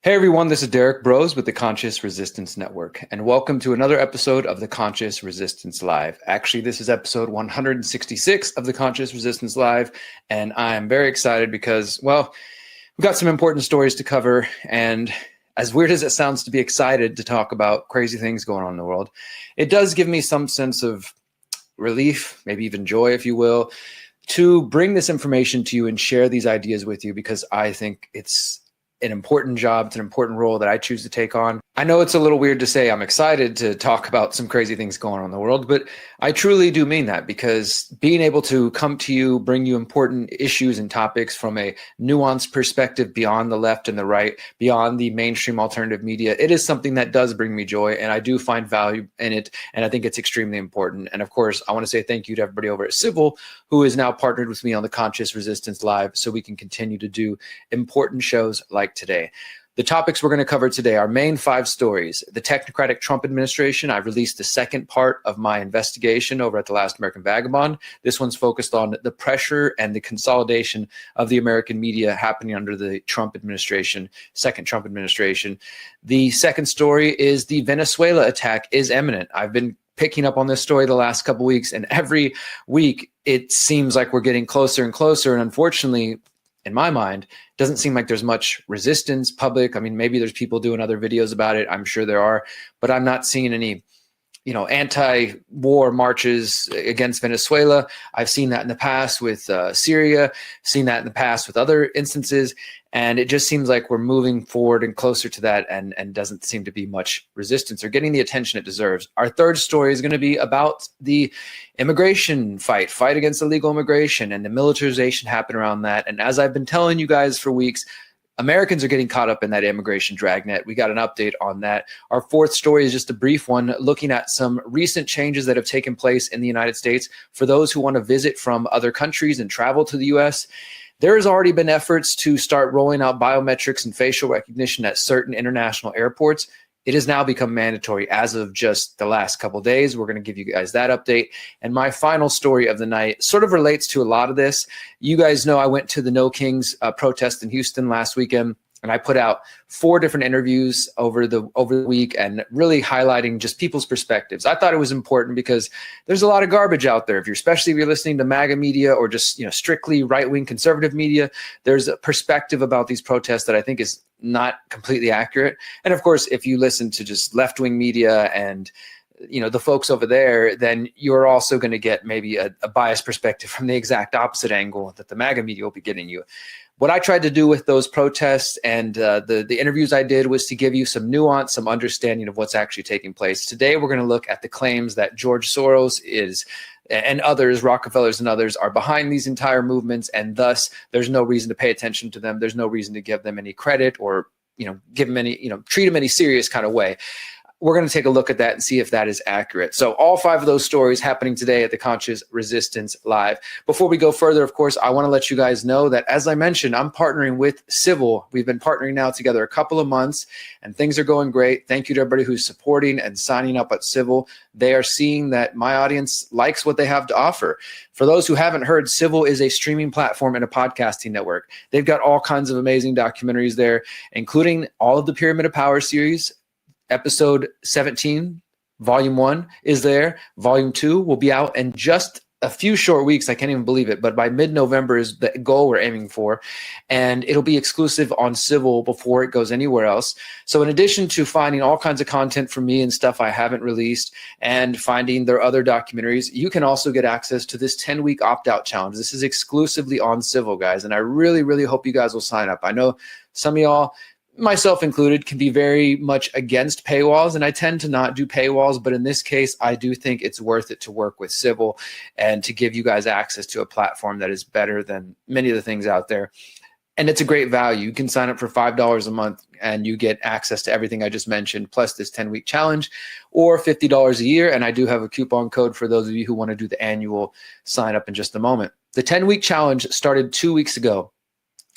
Hey everyone, this is Derrick Broze with the Conscious Resistance Network, and welcome to another episode of the Conscious Resistance Live. Actually, this is episode 166 of the Conscious Resistance Live, and I am very excited because, well, we've got some important stories to cover, and as weird as it sounds to be excited to talk about crazy things going on in the world, it does give me some sense of relief, maybe even joy, if you will, to bring this information to you and share these ideas with you because I think it's an important job. It's an important role that I choose to take on. I know it's a little weird to say I'm excited to talk about some crazy things going on in the world, but I truly do mean that because being able to come to you, bring you important issues and topics from a nuanced perspective beyond the left and the right, beyond the mainstream alternative media, it is something that does bring me joy, and I do find value in it, and I think it's extremely important. And of course, I want to say thank you to everybody over at Civil who is now partnered with me on the Conscious Resistance Live so we can continue to do important shows like today. The topics we're going to cover today are main 5 stories. The Technocratic Trump administration. I released the second part of my investigation over at The Last American Vagabond. This one's focused on the pressure and the consolidation of the American media happening under the Trump administration, second Trump administration. The second story is the Venezuela attack is imminent. I've been picking up on this story the last couple of weeks, and every week it seems like we're getting closer and closer. And unfortunately, in my mind, doesn't seem like there's much resistance public. I mean, maybe there's people doing other videos about it. I'm sure there are, but I'm not seeing any, anti-war marches against Venezuela. I've seen that in the past with Syria, seen that in the past with other instances. And it just seems like we're moving forward and closer to that and doesn't seem to be much resistance or getting the attention it deserves. Our third story is going to be about the immigration fight against illegal immigration and the militarization happening around that. And as I've been telling you guys for weeks, Americans are getting caught up in that immigration dragnet. We got an update on that. Our fourth story is just a brief one looking at some recent changes that have taken place in the United States for those who want to visit from other countries and travel to the U.S. There has already been efforts to start rolling out biometrics and facial recognition at certain international airports. It has now become mandatory as of just the last couple of days. We're going to give you guys that update. And my final story of the night sort of relates to a lot of this. You guys know I went to the No Kings protest in Houston last weekend, and I put out 4 different interviews over the week and really highlighting just people's perspectives. I thought it was important because there's a lot of garbage out there. Especially if you're listening to MAGA media or just strictly right-wing conservative media, there's a perspective about these protests that I think is not completely accurate. And of course, if you listen to just left-wing media and the folks over there, then you're also going to get maybe a biased perspective from the exact opposite angle that the MAGA media will be getting you. What I tried to do with those protests and the interviews I did was to give you some nuance, some understanding of what's actually taking place. Today, we're going to look at the claims that George Soros and others, Rockefellers and others, are behind these entire movements, and thus there's no reason to pay attention to them. There's no reason to give them any credit or give them any treat them any serious kind of way. We're going to take a look at that and see if that is accurate. So all 5 of those stories happening today at the Conscious Resistance Live. Before we go further, of course, I want to let you guys know that, as I mentioned, I'm partnering with Civil. We've been partnering now together a couple of months, and things are going great. Thank you to everybody who's supporting and signing up at Civil. They are seeing that my audience likes what they have to offer. For those who haven't heard, Civil is a streaming platform and a podcasting network. They've got all kinds of amazing documentaries there, including all of the Pyramid of Power series. Episode 17, Volume 1 is there. Volume 2 will be out in just a few short weeks. I can't even believe it, but by mid-November is the goal we're aiming for. And it'll be exclusive on Civil before it goes anywhere else. So in addition to finding all kinds of content from me and stuff I haven't released and finding their other documentaries, you can also get access to this 10-week opt-out challenge. This is exclusively on Civil, guys. And I really, really hope you guys will sign up. I know some of y'all, myself included, can be very much against paywalls, and I tend to not do paywalls, but in this case, I do think it's worth it to work with Civil and to give you guys access to a platform that is better than many of the things out there. And it's a great value. You can sign up for $5 a month and you get access to everything I just mentioned, plus this 10-week challenge, or $50 a year. And I do have a coupon code for those of you who want to do the annual sign up in just a moment. The 10-week challenge started 2 weeks ago.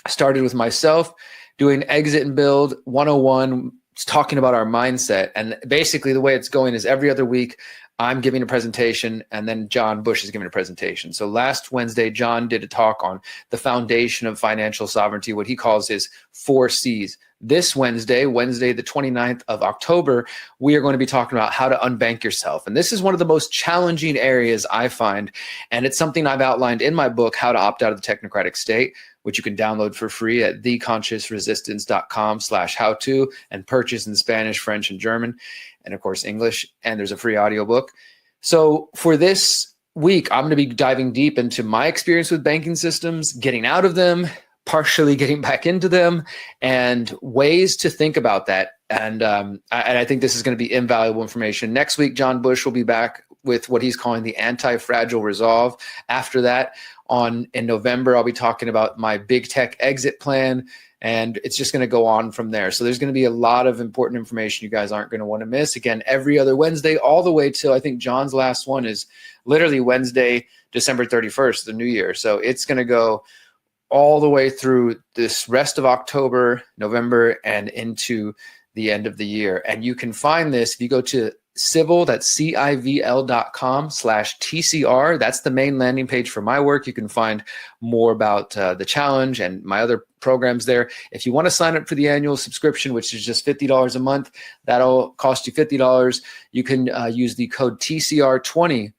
I started with myself doing exit and build 101 talking about our mindset. And basically the way it's going is every other week, I'm giving a presentation and then John Bush is giving a presentation. So last Wednesday, John did a talk on the foundation of financial sovereignty, what he calls his 4 C's. This Wednesday, the 29th of October, we are going to be talking about how to unbank yourself. And this is one of the most challenging areas I find. And it's something I've outlined in my book, How to Opt Out of the Technocratic State, which you can download for free at theconsciousresistance.com/how-to and purchase in Spanish, French, and German, and of course, English. And there's a free audiobook. So for this week, I'm going to be diving deep into my experience with banking systems, getting out of them, partially getting back into them, and ways to think about that. And I think this is going to be invaluable information. Next week, John Bush will be back with what he's calling the anti-fragile resolve. After that, in November, I'll be talking about my big tech exit plan, and it's just going to go on from there. So there's going to be a lot of important information you guys aren't going to want to miss. Again, every other Wednesday, all the way till I think John's last one is literally Wednesday, December 31st, the new year. So it's going to go all the way through this rest of October, November, and into the end of the year. And you can find this if you go to Civil, that's CIVL.com/TCR. That's the main landing page for my work. You can find more about the challenge and my other programs there. If you want to sign up for the annual subscription, which is just $50 a month, that'll cost you $50. You can use the code TCR20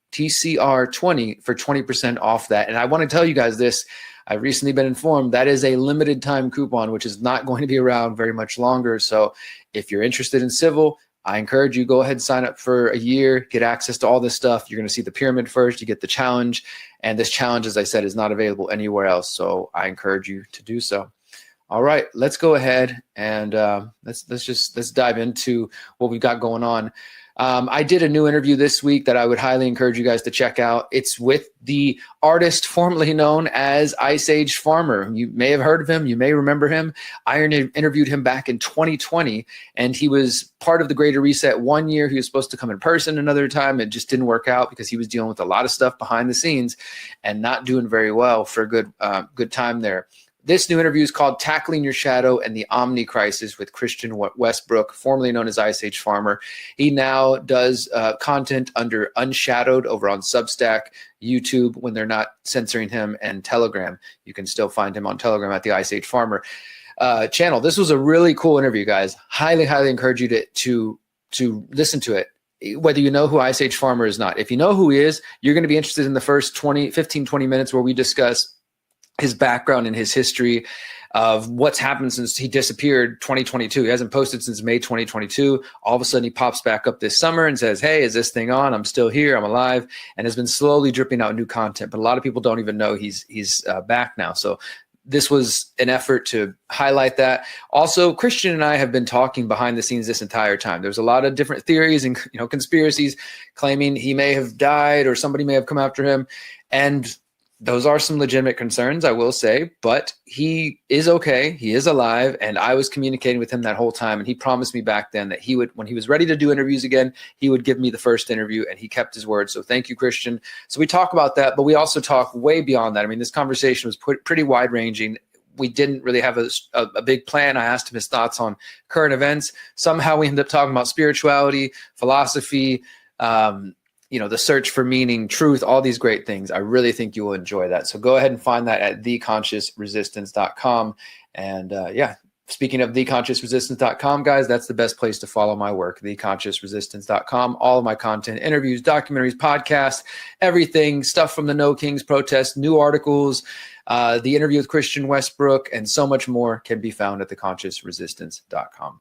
for 20% off that. And I want to tell you guys this. I've recently been informed that is a limited time coupon, which is not going to be around very much longer. So if you're interested in Civil, I encourage you, go ahead and sign up for a year, get access to all this stuff. You're going to see the pyramid first, you get the challenge. And this challenge, as I said, is not available anywhere else. So I encourage you to do so. All right, let's go ahead and let's dive into what we've got going on. I did a new interview this week that I would highly encourage you guys to check out. It's with the artist formerly known as Ice Age Farmer. You may have heard of him. You may remember him. I interviewed him back in 2020, and he was part of the Greater Reset one year. He was supposed to come in person another time. It just didn't work out because he was dealing with a lot of stuff behind the scenes and not doing very well for a good time there. This new interview is called Tackling Your Shadow and the Omni Crisis with Christian Westbrook, formerly known as Ice Age Farmer. He now does content under Unshadowed over on Substack, YouTube, when they're not censoring him, and Telegram. You can still find him on Telegram at the Ice Age Farmer channel. This was a really cool interview, guys. Highly, highly encourage you to listen to it, whether you know who Ice Age Farmer is not. If you know who he is, you're going to be interested in the first 15, 20 minutes where we discuss his background and his history of what's happened since he disappeared 2022. He hasn't posted since May 2022. All of a sudden he pops back up this summer and says, hey, is this thing on? I'm still here. I'm alive. And has been slowly dripping out new content. But a lot of people don't even know he's back now. So this was an effort to highlight that. Also, Christian and I have been talking behind the scenes this entire time. There's a lot of different theories and conspiracies claiming he may have died or somebody may have come after him. And those are some legitimate concerns, I will say, but he is okay. He is alive. And I was communicating with him that whole time. And he promised me back then that he would, when he was ready to do interviews again, he would give me the first interview, and he kept his word. So thank you, Christian. So we talk about that, but we also talk way beyond that. I mean, this conversation was pretty wide ranging. We didn't really have a big plan. I asked him his thoughts on current events. Somehow we ended up talking about spirituality, philosophy, the search for meaning, truth, all these great things. I really think you will enjoy that. So go ahead and find that at theconsciousresistance.com. And speaking of theconsciousresistance.com, guys, that's the best place to follow my work, theconsciousresistance.com. All of my content, interviews, documentaries, podcasts, everything, stuff from the No Kings protest, new articles, the interview with Christian Westbrook, and so much more can be found at theconsciousresistance.com.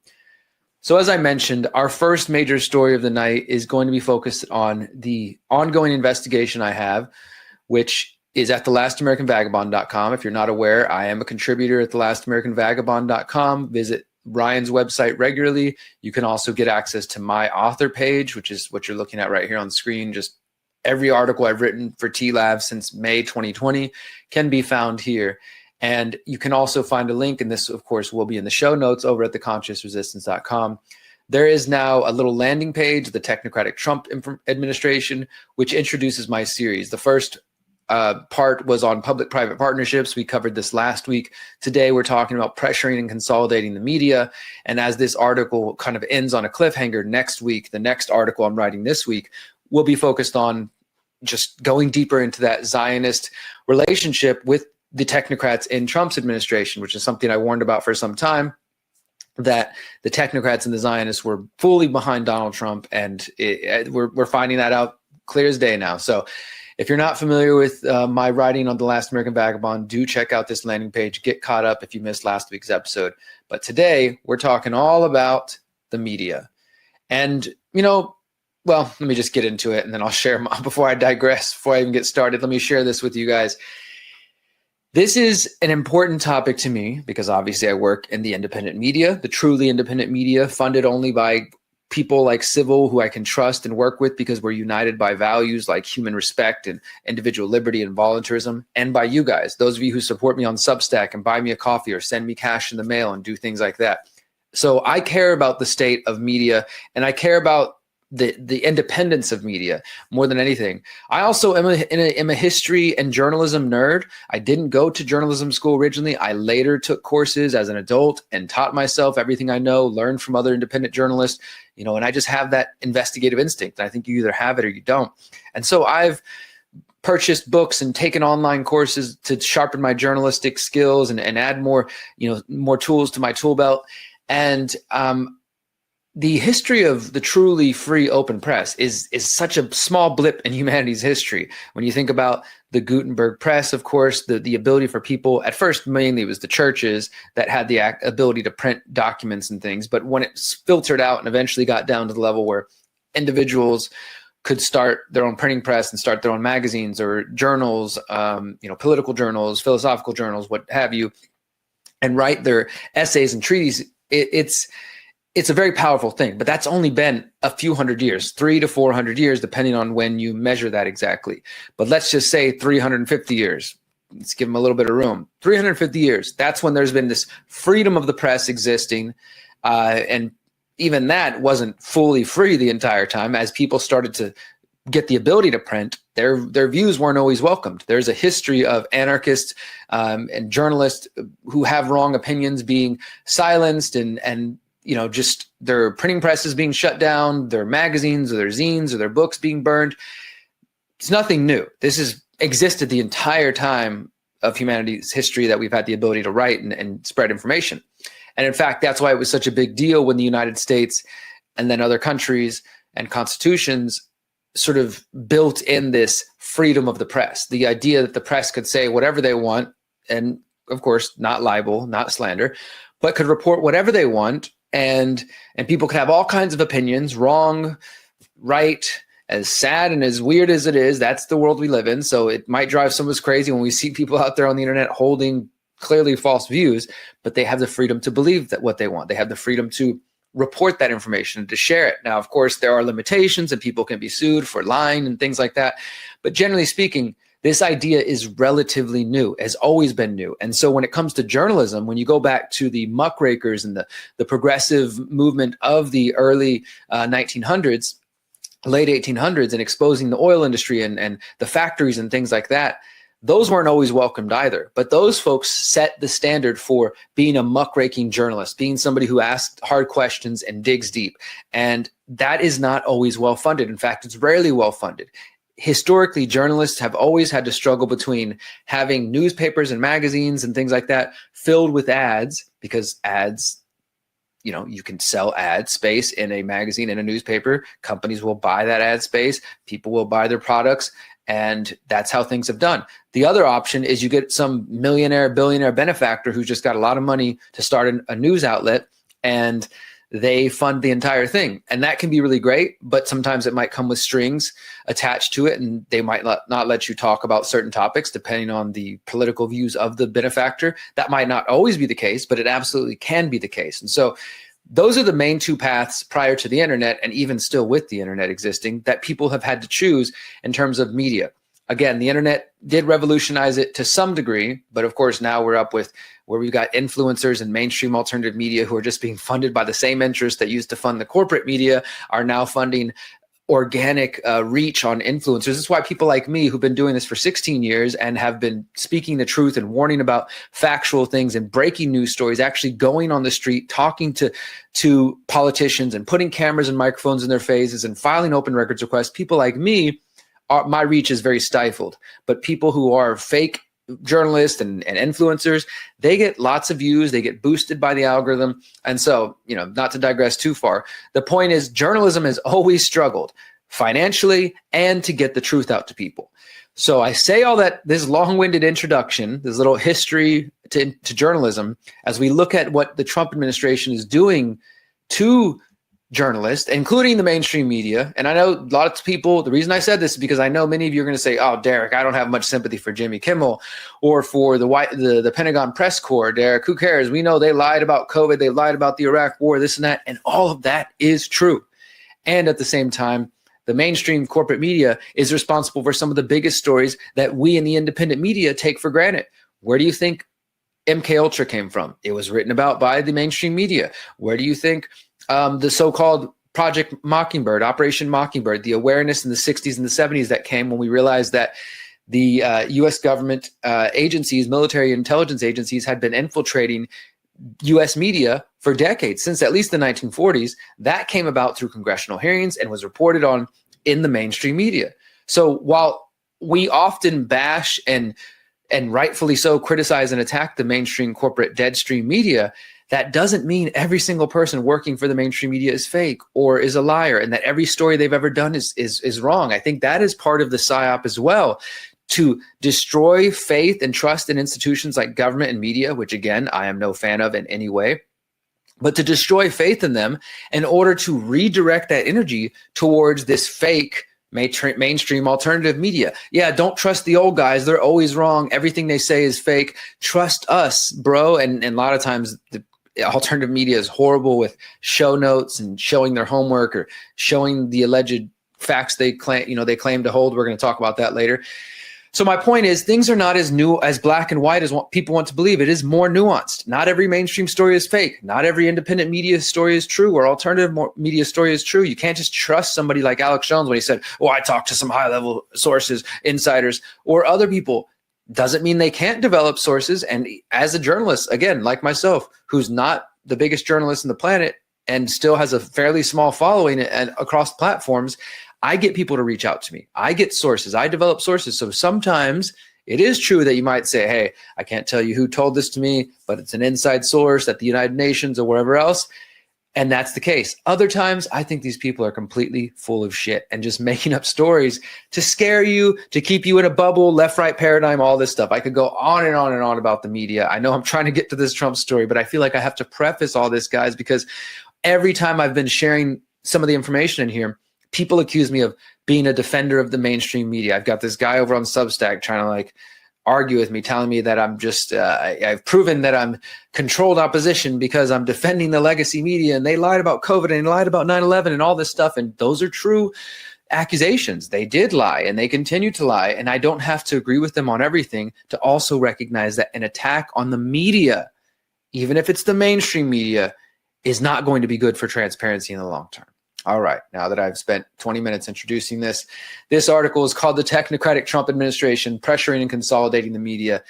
So as I mentioned, our first major story of the night is going to be focused on the ongoing investigation I have, which is at thelastamericanvagabond.com. If you're not aware, I am a contributor at thelastamericanvagabond.com. Visit Ryan's website regularly. You can also get access to my author page, which is what you're looking at right here on the screen. Just every article I've written for T-Lab since May 2020 can be found here. And you can also find a link, and this, of course, will be in the show notes over at theconsciousresistance.com. There is now a little landing page, the Technocratic Trump administration, which introduces my series. The first part was on public-private partnerships. We covered this last week. Today, we're talking about pressuring and consolidating the media. And as this article kind of ends on a cliffhanger, next week, the next article I'm writing this week will be focused on just going deeper into that Zionist relationship with the technocrats in Trump's administration, which is something I warned about for some time, that the technocrats and the Zionists were fully behind Donald Trump. And we're finding that out clear as day now. So if you're not familiar with my writing on The Last American Vagabond, do check out this landing page. Get caught up if you missed last week's episode. But today, we're talking all about the media. And, well, let me just get into it, and then I'll share before I digress, before I even get started. Let me share this with you guys. This is an important topic to me because obviously I work in the independent media, the truly independent media, funded only by people like Civil, who I can trust and work with because we're united by values like human respect and individual liberty and voluntarism, and by you guys, those of you who support me on Substack and buy me a coffee or send me cash in the mail and do things like that. So I care about the state of media, and I care about the independence of media more than anything. I also am a history and journalism nerd. I didn't go to journalism school originally. I later took courses as an adult and taught myself everything I know, learned from other independent journalists, and I just have that investigative instinct. I think you either have it or you don't. And so I've purchased books and taken online courses to sharpen my journalistic skills and add more tools to my tool belt. And the history of the truly free open press is such a small blip in humanity's history. When you think about the Gutenberg press, of course, the ability for people, at first mainly it was the churches that had the ability to print documents and things, but when it filtered out and eventually got down to the level where individuals could start their own printing press and start their own magazines or journals, political journals, philosophical journals, what have you, and write their essays and treatises, it's a very powerful thing, but that's only been a few hundred years, 300 to 400 years, depending on when you measure that exactly. But let's just say 350 years. Let's give them a little bit of room. 350 years. That's when there's been this freedom of the press existing. And even that wasn't fully free the entire time. As people started to get the ability to print, their views weren't always welcomed. There's a history of anarchists and journalists who have wrong opinions being silenced and just their printing presses being shut down, their magazines or their zines or their books being burned. It's nothing new. This has existed the entire time of humanity's history that we've had the ability to write and spread information. And in fact, that's why it was such a big deal when the United States and then other countries and constitutions sort of built in this freedom of the press, the idea that the press could say whatever they want, and of course, not libel, not slander, but could report whatever they want. And people can have all kinds of opinions, wrong, right, as sad and as weird as it is. That's the world we live in. So it might drive some of us crazy when we see people out there on the internet holding clearly false views, but they have the freedom to believe that what they want. They have the freedom to report that information and to share it. Now, of course, there are limitations and people can be sued for lying and things like that. But generally speaking, this idea is relatively new, has always been new. And so when it comes to journalism, when you go back to the muckrakers and the progressive movement of the early 1900s, late 1800s, and exposing the oil industry and the factories and things like that, those weren't always welcomed either. But those folks set the standard for being a muckraking journalist, being somebody who asks hard questions and digs deep. And that is not always well funded. In fact, it's rarely well funded. Historically, journalists have always had to struggle between having newspapers and magazines and things like that filled with ads, because ads, you can sell ad space in a magazine, in a newspaper. Companies will buy that ad space. People will buy their products. And that's how things have done. The other option is you get some millionaire, billionaire benefactor who's just got a lot of money to start a news outlet, and they fund the entire thing. And that can be really great, but sometimes it might come with strings attached to it, and they might not let you talk about certain topics depending on the political views of the benefactor. That might not always be the case, but it absolutely can be the case. And so those are the main two paths prior to the internet, and even still with the internet existing, that people have had to choose in terms of media. Again, the internet did revolutionize it to some degree, but of course now we're up with where we've got influencers and mainstream alternative media who are just being funded by the same interests that used to fund the corporate media, are now funding organic reach on influencers. This is why people like me, who've been doing this for 16 years and have been speaking the truth and warning about factual things and breaking news stories, actually going on the street, talking to politicians and putting cameras and microphones in their faces and filing open records requests. People like me, my reach is very stifled. But people who are fake journalists and influencers, they get lots of views, they get boosted by the algorithm. And so, not to digress too far, the point is journalism has always struggled financially and to get the truth out to people. So I say all that, this long-winded introduction, this little history to journalism, as we look at what the Trump administration is doing to journalists, including the mainstream media. And I know lots of people, the reason I said this is because I know many of you are going to say, oh, Derrick, I don't have much sympathy for Jimmy Kimmel or for the Pentagon press corps. Derrick, who cares? We know they lied about COVID. They lied about the Iraq war, this and that. And all of that is true. And at the same time, the mainstream corporate media is responsible for some of the biggest stories that we in the independent media take for granted. Where do you think MK Ultra came from? It was written about by the mainstream media. Where do you think the so-called Project Mockingbird, Operation Mockingbird, the awareness in the 60s and the 70s that came when we realized that the U.S. government agencies, military intelligence agencies, had been infiltrating U.S. media for decades, since at least the 1940s, that came about through congressional hearings and was reported on in the mainstream media. So while we often bash and rightfully so criticize and attack the mainstream corporate deadstream media, that doesn't mean every single person working for the mainstream media is fake or is a liar and that every story they've ever done is wrong. I think that is part of the psyop as well, to destroy faith and trust in institutions like government and media, which again, I am no fan of in any way, but to destroy faith in them in order to redirect that energy towards this fake mainstream alternative media. Yeah, don't trust the old guys. They're always wrong. Everything they say is fake. Trust us, bro. And a lot of times the alternative media is horrible with show notes and showing their homework or showing the alleged facts they claim to hold. We're going to talk about that later. So my point is, things are not as black and white as what people want to believe. It is more nuanced. Not every mainstream story is fake. Not every independent media story is true, or alternative media story is true. You can't just trust somebody like Alex Jones when he said, "Oh, I talked to some high-level sources, insiders, or other people." Doesn't mean they can't develop sources. And as a journalist, again, like myself, who's not the biggest journalist on the planet and still has a fairly small following and across platforms, I get people to reach out to me. I get sources. I develop sources. So sometimes it is true that you might say, hey, I can't tell you who told this to me, but it's an inside source at the United Nations or wherever else. And that's the case. Other times, I think these people are completely full of shit and just making up stories to scare you, to keep you in a bubble, left-right paradigm, all this stuff. I could go on and on and on about the media. I know I'm trying to get to this Trump story, but I feel like I have to preface all this, guys, because every time I've been sharing some of the information in here, people accuse me of being a defender of the mainstream media. I've got this guy over on Substack trying to argue with me, telling me that I'm just, I've proven that I'm controlled opposition because I'm defending the legacy media and they lied about COVID and they lied about 9/11 and all this stuff. And those are true accusations. They did lie and they continue to lie. And I don't have to agree with them on everything to also recognize that an attack on the media, even if it's the mainstream media, is not going to be good for transparency in the long term. All right, now that I've spent 20 minutes introducing this article is called The Technocratic Trump Administration, Pressuring and Consolidating the Media.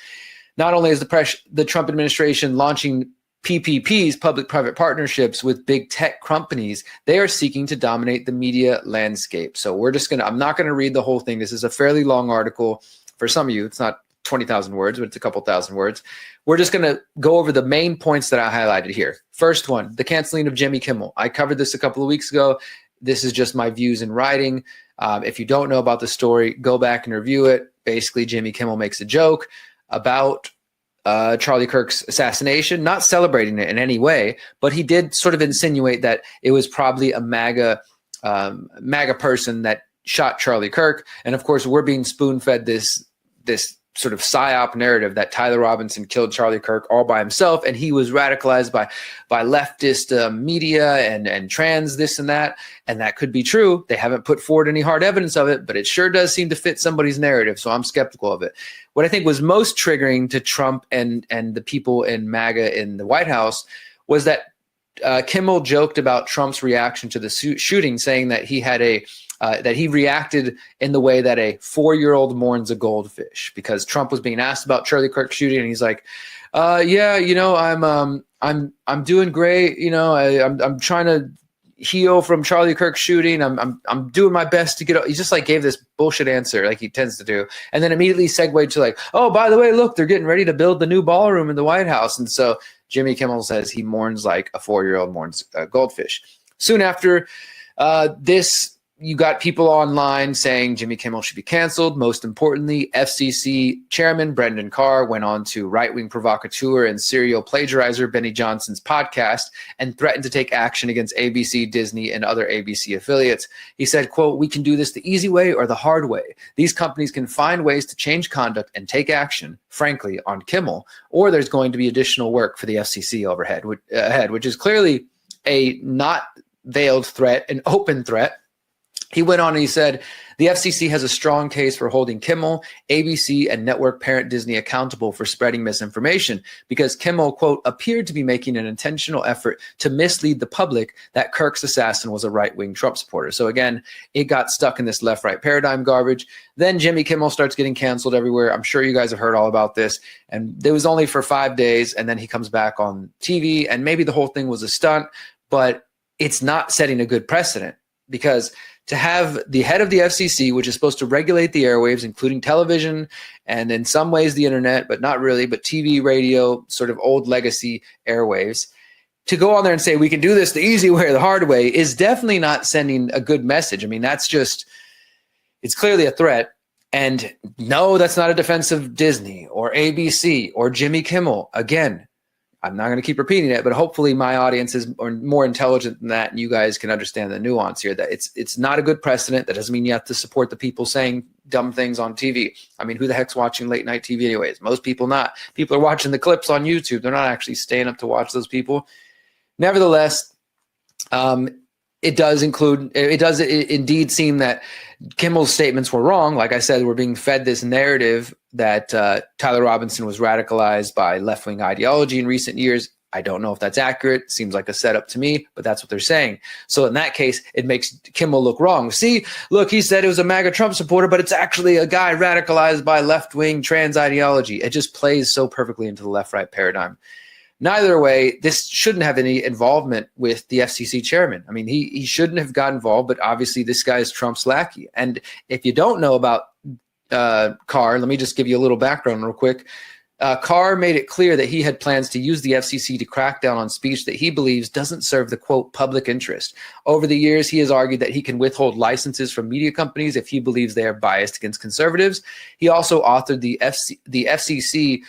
Not only is the Trump administration launching PPPs, public-private partnerships with big tech companies, they are seeking to dominate the media landscape. So I'm not going to read the whole thing. This is a fairly long article. For some of you, it's not 20,000 words, but it's a couple thousand words. We're just going to go over the main points that I highlighted here. First one, the canceling of Jimmy Kimmel. I covered this a couple of weeks ago. This is just my views in writing. If you don't know about the story, go back and review it. Basically, Jimmy Kimmel makes a joke about Charlie Kirk's assassination, not celebrating it in any way, but he did sort of insinuate that it was probably a MAGA person that shot Charlie Kirk. And of course, we're being spoon-fed this sort of psyop narrative that Tyler Robinson killed Charlie Kirk all by himself, and he was radicalized by leftist media and trans this and that could be true. They haven't put forward any hard evidence of it, but it sure does seem to fit somebody's narrative, so I'm skeptical of it. What I think was most triggering to Trump and the people in MAGA in the White House was that Kimmel joked about Trump's reaction to the shooting, saying that he had that he reacted in the way that a 4-year-old mourns a goldfish, because Trump was being asked about Charlie Kirk shooting, and he's like, "Yeah, I'm doing great. I'm trying to heal from Charlie Kirk shooting. I'm doing my best to get." He just like gave this bullshit answer, like he tends to do, and then immediately segued to like, "Oh, by the way, look, they're getting ready to build the new ballroom in the White House," and so Jimmy Kimmel says he mourns like a 4-year-old mourns a goldfish. Soon after this, you got people online saying Jimmy Kimmel should be canceled. Most importantly, FCC Chairman Brendan Carr went on to right-wing provocateur and serial plagiarizer Benny Johnson's podcast and threatened to take action against ABC, Disney, and other ABC affiliates. He said, quote, "We can do this the easy way or the hard way. These companies can find ways to change conduct and take action, frankly, on Kimmel, or there's going to be additional work for the FCC ahead, which is clearly a not veiled threat, an open threat. He went on and he said, the FCC has a strong case for holding Kimmel, ABC, and network parent Disney accountable for spreading misinformation because Kimmel, quote, appeared to be making an intentional effort to mislead the public that Kirk's assassin was a right-wing Trump supporter. So again, it got stuck in this left-right paradigm garbage. Then Jimmy Kimmel starts getting canceled everywhere. I'm sure you guys have heard all about this. And it was only for 5 days. And then he comes back on TV, and maybe the whole thing was a stunt, but it's not setting a good precedent, because to have the head of the FCC, which is supposed to regulate the airwaves, including television and in some ways the internet, but not really, but TV, radio, sort of old legacy airwaves, to go on there and say we can do this the easy way or the hard way is definitely not sending a good message. I mean, that's just, it's clearly a threat. And no, that's not a defense of Disney or ABC or Jimmy Kimmel. Again, I'm not going to keep repeating it, but hopefully my audience is more intelligent than that, and you guys can understand the nuance here, that it's not a good precedent. That doesn't mean you have to support the people saying dumb things on TV. I mean, who the heck's watching late night TV anyways? Most people not. People are watching the clips on YouTube. They're not actually staying up to watch those people. Nevertheless, it does indeed seem that Kimmel's statements were wrong. Like I said, we're being fed this narrative that Tyler Robinson was radicalized by left-wing ideology in recent years. I don't know if that's accurate. Seems like a setup to me, but that's what they're saying. So in that case, it makes Kimmel look wrong. See, look, he said it was a MAGA Trump supporter, but it's actually a guy radicalized by left-wing trans ideology. It just plays so perfectly into the left-right paradigm. Neither way, this shouldn't have any involvement with the FCC chairman. I mean, he shouldn't have got involved, but obviously this guy is Trump's lackey. And if you don't know about Carr, let me just give you a little background real quick. Carr made it clear that he had plans to use the FCC to crack down on speech that he believes doesn't serve the, quote, public interest. Over the years, he has argued that he can withhold licenses from media companies if he believes they are biased against conservatives. He also authored the FCC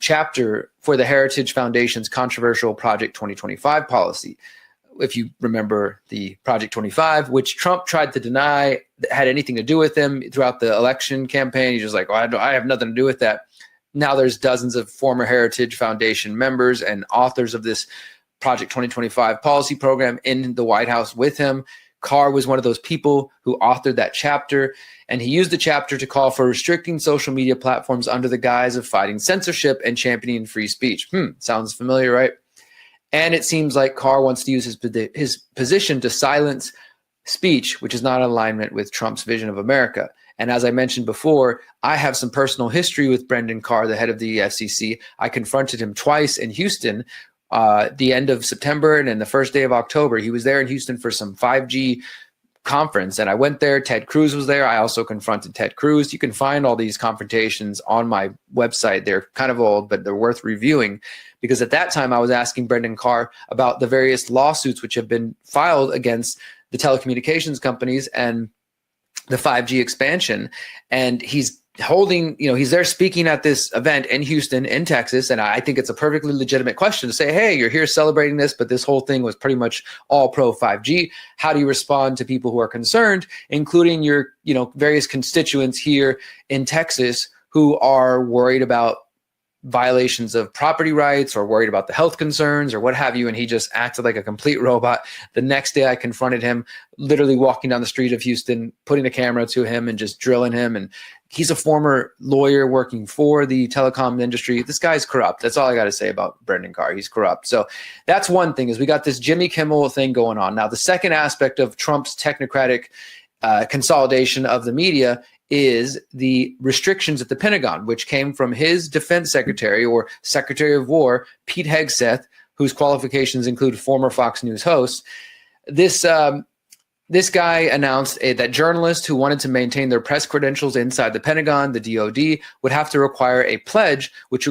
chapter for the Heritage Foundation's controversial Project 2025 policy. If you remember the Project 25, which Trump tried to deny had anything to do with him throughout the election campaign. He's just like, well, I have nothing to do with that. Now there's dozens of former Heritage Foundation members and authors of this Project 2025 policy program in the White House with him. Carr was one of those people who authored that chapter, and he used the chapter to call for restricting social media platforms under the guise of fighting censorship and championing free speech. Sounds familiar, right? And it seems like Carr wants to use his position to silence speech, which is not in alignment with Trump's vision of America. And as I mentioned before, I have some personal history with Brendan Carr, the head of the FCC. I confronted him twice in Houston, the end of September and then the first day of October. He was there in Houston for some 5G conference, and I went there. Ted Cruz was there. I also confronted Ted Cruz. You can find all these confrontations on my website. They're kind of old, but they're worth reviewing, because at that time I was asking Brendan Carr about the various lawsuits which have been filed against the telecommunications companies and the 5G expansion. And he's holding, he's there speaking at this event in Houston, in Texas. And I think it's a perfectly legitimate question to say, hey, you're here celebrating this, but this whole thing was pretty much all pro 5G. How do you respond to people who are concerned, including your, various constituents here in Texas who are worried about violations of property rights or worried about the health concerns or what have you. And he just acted like a complete robot. The next day I confronted him, literally walking down the street of Houston, putting a camera to him and just drilling him. And he's a former lawyer working for the telecom industry. This guy's corrupt. That's all I got to say about Brendan Carr. He's corrupt. So that's one thing, is we got this Jimmy Kimmel thing going on. Now, the second aspect of Trump's technocratic consolidation of the media is the restrictions at the Pentagon, which came from his defense secretary or secretary of war, Pete Hegseth, whose qualifications include former Fox News host. This guy announced that journalists who wanted to maintain their press credentials inside the Pentagon, the DoD, would have to require a pledge, which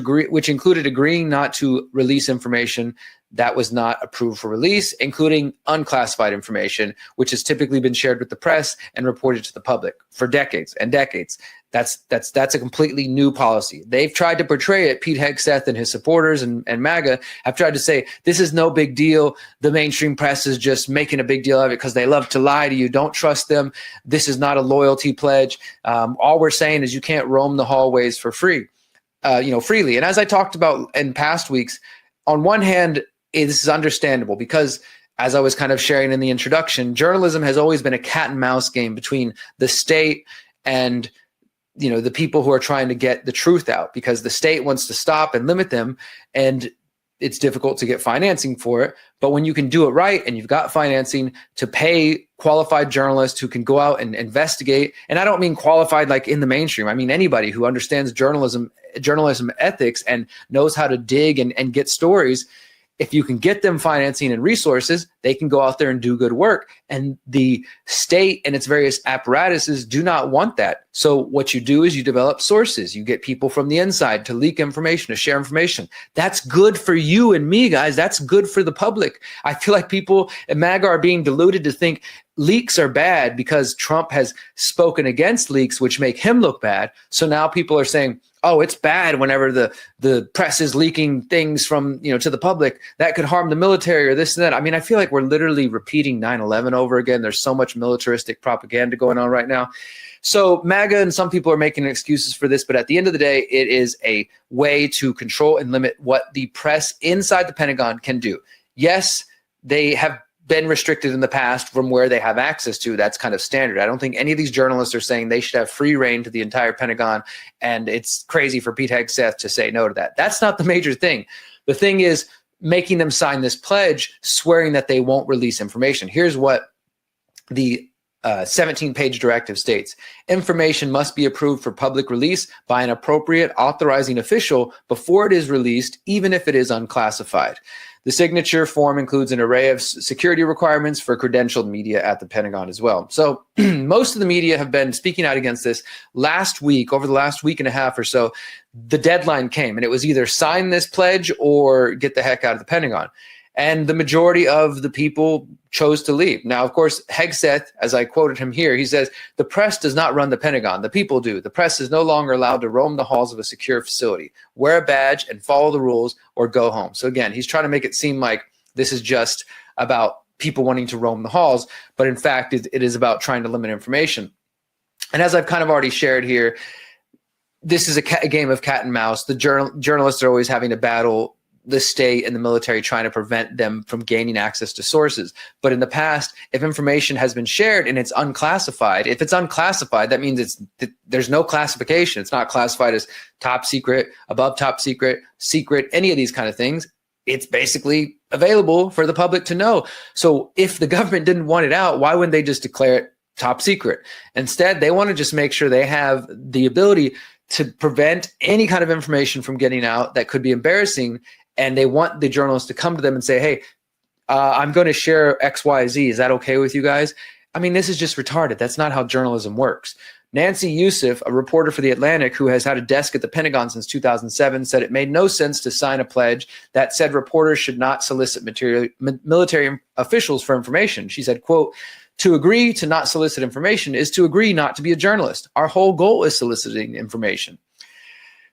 included agreeing not to release information that was not approved for release, including unclassified information, which has typically been shared with the press and reported to the public for decades and decades. That's a completely new policy. They've tried to portray it. Pete Hegseth and his supporters and MAGA have tried to say, this is no big deal. The mainstream press is just making a big deal of it because they love to lie to you. Don't trust them. This is not a loyalty pledge. All we're saying is you can't roam the hallways for free, freely. And as I talked about in past weeks, on one hand, this is understandable because, as I was kind of sharing in the introduction, journalism has always been a cat and mouse game between the state and the people who are trying to get the truth out, because the state wants to stop and limit them, and it's difficult to get financing for it. But when you can do it right and you've got financing to pay qualified journalists who can go out and investigate, and I don't mean qualified like in the mainstream, I mean anybody who understands journalism ethics and knows how to dig and get stories. If you can get them financing and resources, they can go out there and do good work. And the state and its various apparatuses do not want that. So what you do is you develop sources. You get people from the inside to leak information, to share information. That's good for you and me, guys. That's good for the public. I feel like people at MAGA are being deluded to think leaks are bad because Trump has spoken against leaks, which make him look bad. So now people are saying, oh, it's bad whenever the press is leaking things from, to the public that could harm the military or this and that. I mean, I feel like we're literally repeating 9/11 over again. There's so much militaristic propaganda going on right now. So MAGA and some people are making excuses for this, but at the end of the day, it is a way to control and limit what the press inside the Pentagon can do. Yes, they have been restricted in the past from where they have access to. That's kind of standard. I don't think any of these journalists are saying they should have free reign to the entire Pentagon, and it's crazy for Pete Hegseth to say no to that. That's not the major thing. The thing is making them sign this pledge, swearing that they won't release information. Here's what the 17-page directive states. Information must be approved for public release by an appropriate authorizing official before it is released, even if it is unclassified. The signature form includes an array of security requirements for credentialed media at the Pentagon as well. So most of the media have been speaking out against this. Last week, over the last week and a half or so, the deadline came, and it was either sign this pledge or get the heck out of the Pentagon. And the majority of the people chose to leave. Now, of course, Hegseth, as I quoted him here, he says, the press does not run the Pentagon. The people do. The press is no longer allowed to roam the halls of a secure facility. Wear a badge and follow the rules or go home. So again, he's trying to make it seem like this is just about people wanting to roam the halls. But in fact, it is about trying to limit information. And as I've kind of already shared here, this is a game of cat and mouse. The journalists are always having to battle the state and the military, trying to prevent them from gaining access to sources. But in the past, if information has been shared and it's unclassified, if it's unclassified, that means there's no classification. It's not classified as top secret, above top secret, secret, any of these kind of things. It's basically available for the public to know. So if the government didn't want it out, why wouldn't they just declare it top secret? Instead, they want to just make sure they have the ability to prevent any kind of information from getting out that could be embarrassing. And they want the journalists to come to them and say, hey, I'm going to share XYZ. Is that okay with you guys? I mean, this is just retarded. That's not how journalism works. Nancy Youssef, a reporter for The Atlantic who has had a desk at the Pentagon since 2007, said it made no sense to sign a pledge that said reporters should not solicit military officials for information. She said, quote, to agree to not solicit information is to agree not to be a journalist. Our whole goal is soliciting information.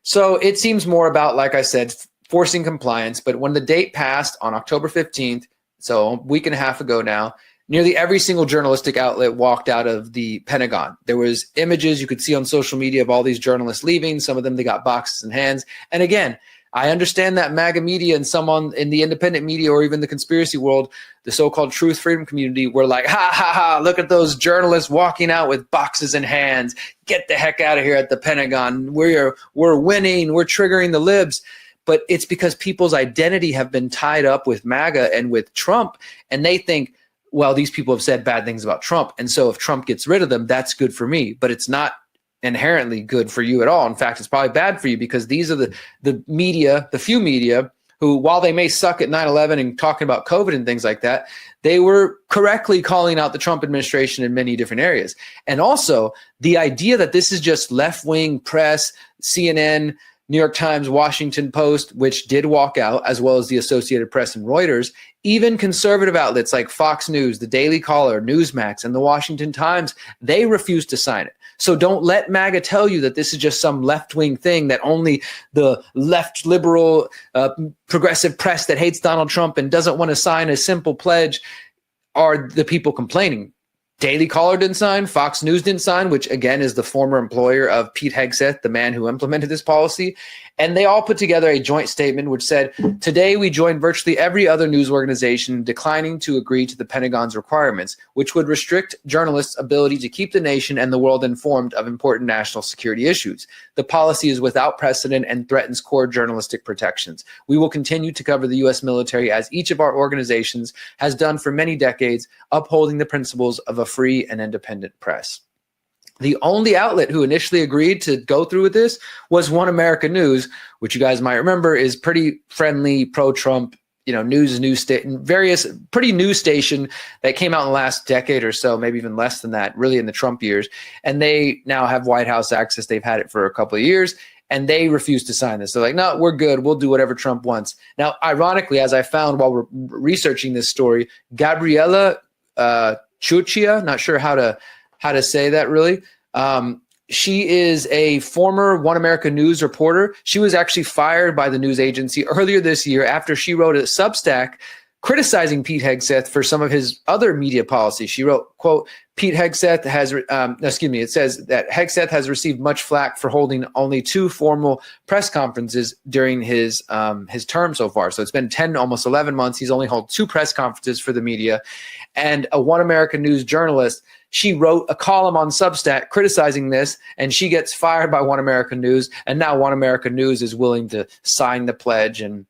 So it seems more about, like I said, forcing compliance. But when the date passed on October 15th, so a week and a half ago now, nearly every single journalistic outlet walked out of the Pentagon. There was images you could see on social media of all these journalists leaving. Some of them, they got boxes in hands. And again, I understand that MAGA media and someone in the independent media or even the conspiracy world, the so-called truth freedom community, were like, ha, ha, ha, look at those journalists walking out with boxes in hands. Get the heck out of here at the Pentagon. We're winning. We're triggering the libs. But it's because people's identity have been tied up with MAGA and with Trump, and they think, well, these people have said bad things about Trump, and so if Trump gets rid of them, that's good for me. But it's not inherently good for you at all. In fact, it's probably bad for you, because these are the media, the few media, who, while they may suck at 9/11 and talking about COVID and things like that, they were correctly calling out the Trump administration in many different areas. And also the idea that this is just left-wing press, CNN, New York Times, Washington Post, which did walk out, as well as the Associated Press and Reuters, even conservative outlets like Fox News, the Daily Caller, Newsmax, and the Washington Times, they refused to sign it. So don't let MAGA tell you that this is just some left-wing thing, that only the left liberal progressive press that hates Donald Trump and doesn't want to sign a simple pledge are the people complaining. Daily Caller didn't sign, Fox News didn't sign, which again is the former employer of Pete Hegseth, the man who implemented this policy. And they all put together a joint statement which said, today we join virtually every other news organization declining to agree to the Pentagon's requirements, which would restrict journalists' ability to keep the nation and the world informed of important national security issues. The policy is without precedent and threatens core journalistic protections. We will continue to cover the U.S. military, as each of our organizations has done for many decades, upholding the principles of a free and independent press. The only outlet who initially agreed to go through with this was One America News, which you guys might remember is pretty friendly, pro-Trump, various pretty news station that came out in the last decade or so, maybe even less than that, really in the Trump years. And they now have White House access. They've had it for a couple of years, and they refuse to sign this. They're like, no, we're good. We'll do whatever Trump wants. Now, ironically, as I found while we're researching this story, Gabriela Chuchia, not sure how to say that really. She is a former One America News reporter. She was actually fired by the news agency earlier this year after she wrote a Substack criticizing Pete Hegseth for some of his other media policies. She wrote, quote, Pete Hegseth has, it says that Hegseth has received much flack for holding only 2 formal press conferences during his term so far. So it's been 10, almost 11 months. He's only held 2 press conferences for the media. And a One America News journalist, she wrote a column on Substack criticizing this, and she gets fired by One America News. And now One America News is willing to sign the pledge and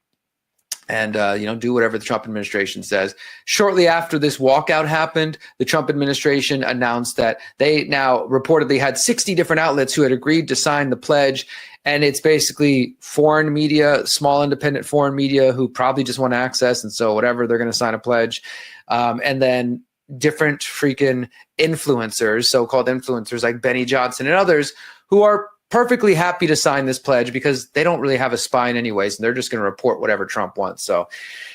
do whatever the Trump administration says. Shortly after this walkout happened, the Trump administration announced that they now reportedly had 60 different outlets who had agreed to sign the pledge. And it's basically foreign media, small independent foreign media who probably just want access. And so whatever, they're going to sign a pledge. And then different freaking influencers, so-called influencers like Benny Johnson and others, who are perfectly happy to sign this pledge because they don't really have a spine anyways, and they're just going to report whatever Trump wants. So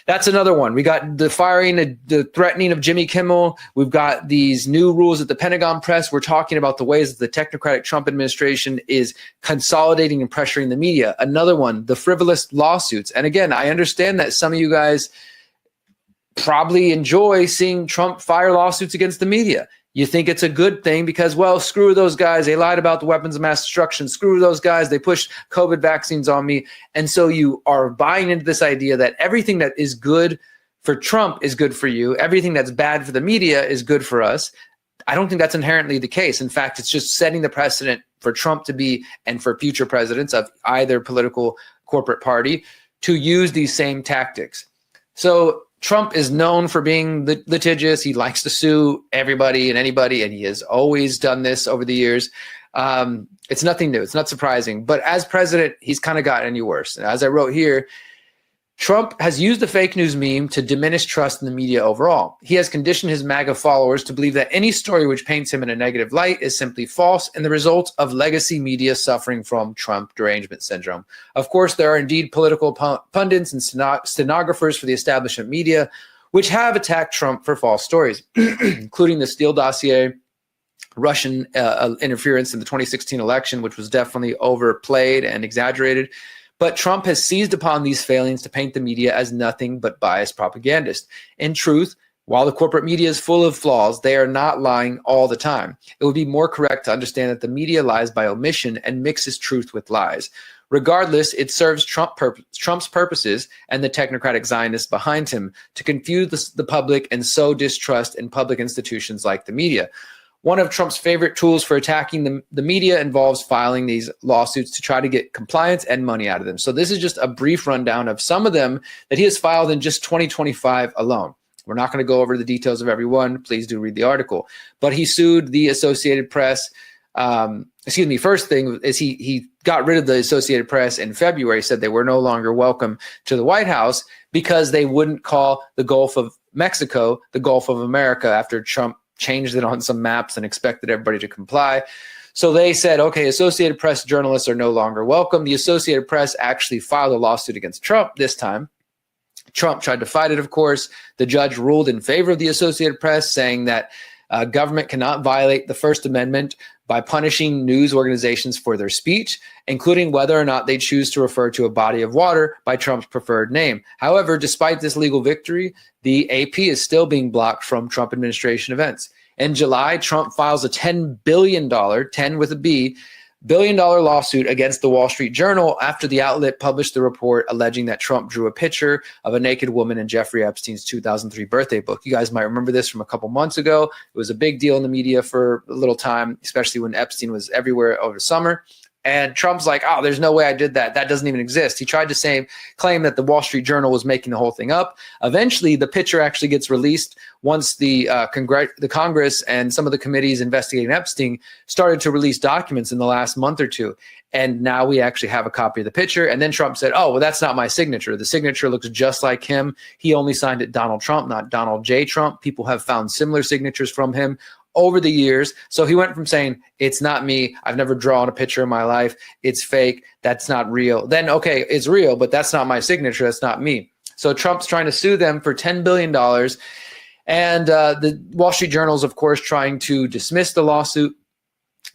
that's another one. We got the firing, the threatening of Jimmy Kimmel. We've got these new rules at the Pentagon press. We're talking about the ways that the technocratic Trump administration is consolidating and pressuring the media. Another one, the frivolous lawsuits. And again, I understand that some of you guys probably enjoy seeing Trump fire lawsuits against the media. You think it's a good thing because, well, screw those guys. They lied about the weapons of mass destruction. Screw those guys. They pushed COVID vaccines on me. And so you are buying into this idea that everything that is good for Trump is good for you. Everything that's bad for the media is good for us. I don't think that's inherently the case. In fact, it's just setting the precedent for Trump to be, and for future presidents of either political corporate party, to use these same tactics. So Trump is known for being litigious. He likes to sue everybody and anybody, and he has always done this over the years. It's nothing new. It's not surprising. But as president, he's kind of gotten any worse. And as I wrote here, Trump has used the fake news meme to diminish trust in the media overall. He has conditioned his MAGA followers to believe that any story which paints him in a negative light is simply false and the result of legacy media suffering from Trump derangement syndrome. Of course, there are indeed political pundits and stenographers for the establishment media which have attacked Trump for false stories, including the Steele dossier, Russian interference in the 2016 election, which was definitely overplayed and exaggerated. But Trump has seized upon these failings to paint the media as nothing but biased propagandists. In truth, While the corporate media is full of flaws, they are not lying all the time. It would be more correct to understand that the media lies by omission and mixes truth with lies. Regardless, it serves Trump's purposes and the technocratic Zionists behind him to confuse the public and sow distrust in public institutions like the media. One of Trump's favorite tools for attacking the media involves filing these lawsuits to try to get compliance and money out of them. So this is just a brief rundown of some of them that he has filed in just 2025 alone. We're not going to go over the details of every one. Please do read the article. But he sued the Associated Press. First thing is he got rid of the Associated Press in February, said they were no longer welcome to the White House because they wouldn't call the Gulf of Mexico the Gulf of America after Trump changed it on some maps and expected everybody to comply. So they said, okay, Associated Press journalists are no longer welcome. The Associated Press actually filed a lawsuit against Trump this time. Trump tried to fight it, of course. The judge ruled in favor of the Associated Press, saying that government cannot violate the First Amendment by punishing news organizations for their speech, including whether or not they choose to refer to a body of water by Trump's preferred name. However, despite this legal victory, the AP is still being blocked from Trump administration events. In July, Trump files a $10 billion, 10 with a B, billion-dollar lawsuit against the Wall Street Journal after the outlet published the report alleging that Trump drew a picture of a naked woman in Jeffrey Epstein's 2003 birthday book. You guys might remember this from a couple months ago. It was a big deal in the media for a little time, especially when Epstein was everywhere over summer. And Trump's like, oh, there's no way I did that. That doesn't even exist. He tried to claim that the Wall Street Journal was making the whole thing up. Eventually, the picture actually gets released once the Congress and some of the committees investigating Epstein started to release documents in the last month or two. And now we actually have a copy of the picture. And then Trump said, oh, well, that's not my signature. The signature looks just like him. He only signed it Donald Trump, not Donald J. Trump. People have found similar signatures from him over the years. So he went from saying, it's not me, I've never drawn a picture in my life, it's fake, that's not real. Then, okay, it's real, but that's not my signature, that's not me. So Trump's trying to sue them for $10 billion. And the Wall Street Journal is, of course, trying to dismiss the lawsuit.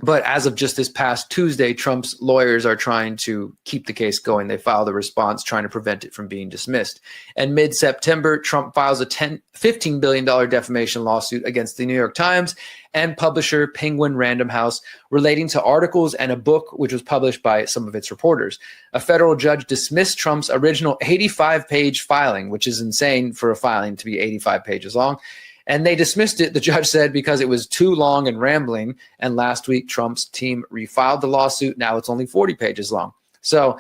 But as of just this past Tuesday, Trump's lawyers are trying to keep the case going. They filed a response trying to prevent it from being dismissed. And mid-September, Trump files a $15 billion defamation lawsuit against the New York Times and publisher Penguin Random House relating to articles and a book which was published by some of its reporters. A federal judge dismissed Trump's original 85-page filing, which is insane for a filing to be 85 pages long. And they dismissed it, the judge said, because it was too long and rambling. And last week, Trump's team refiled the lawsuit. Now it's only 40 pages long. So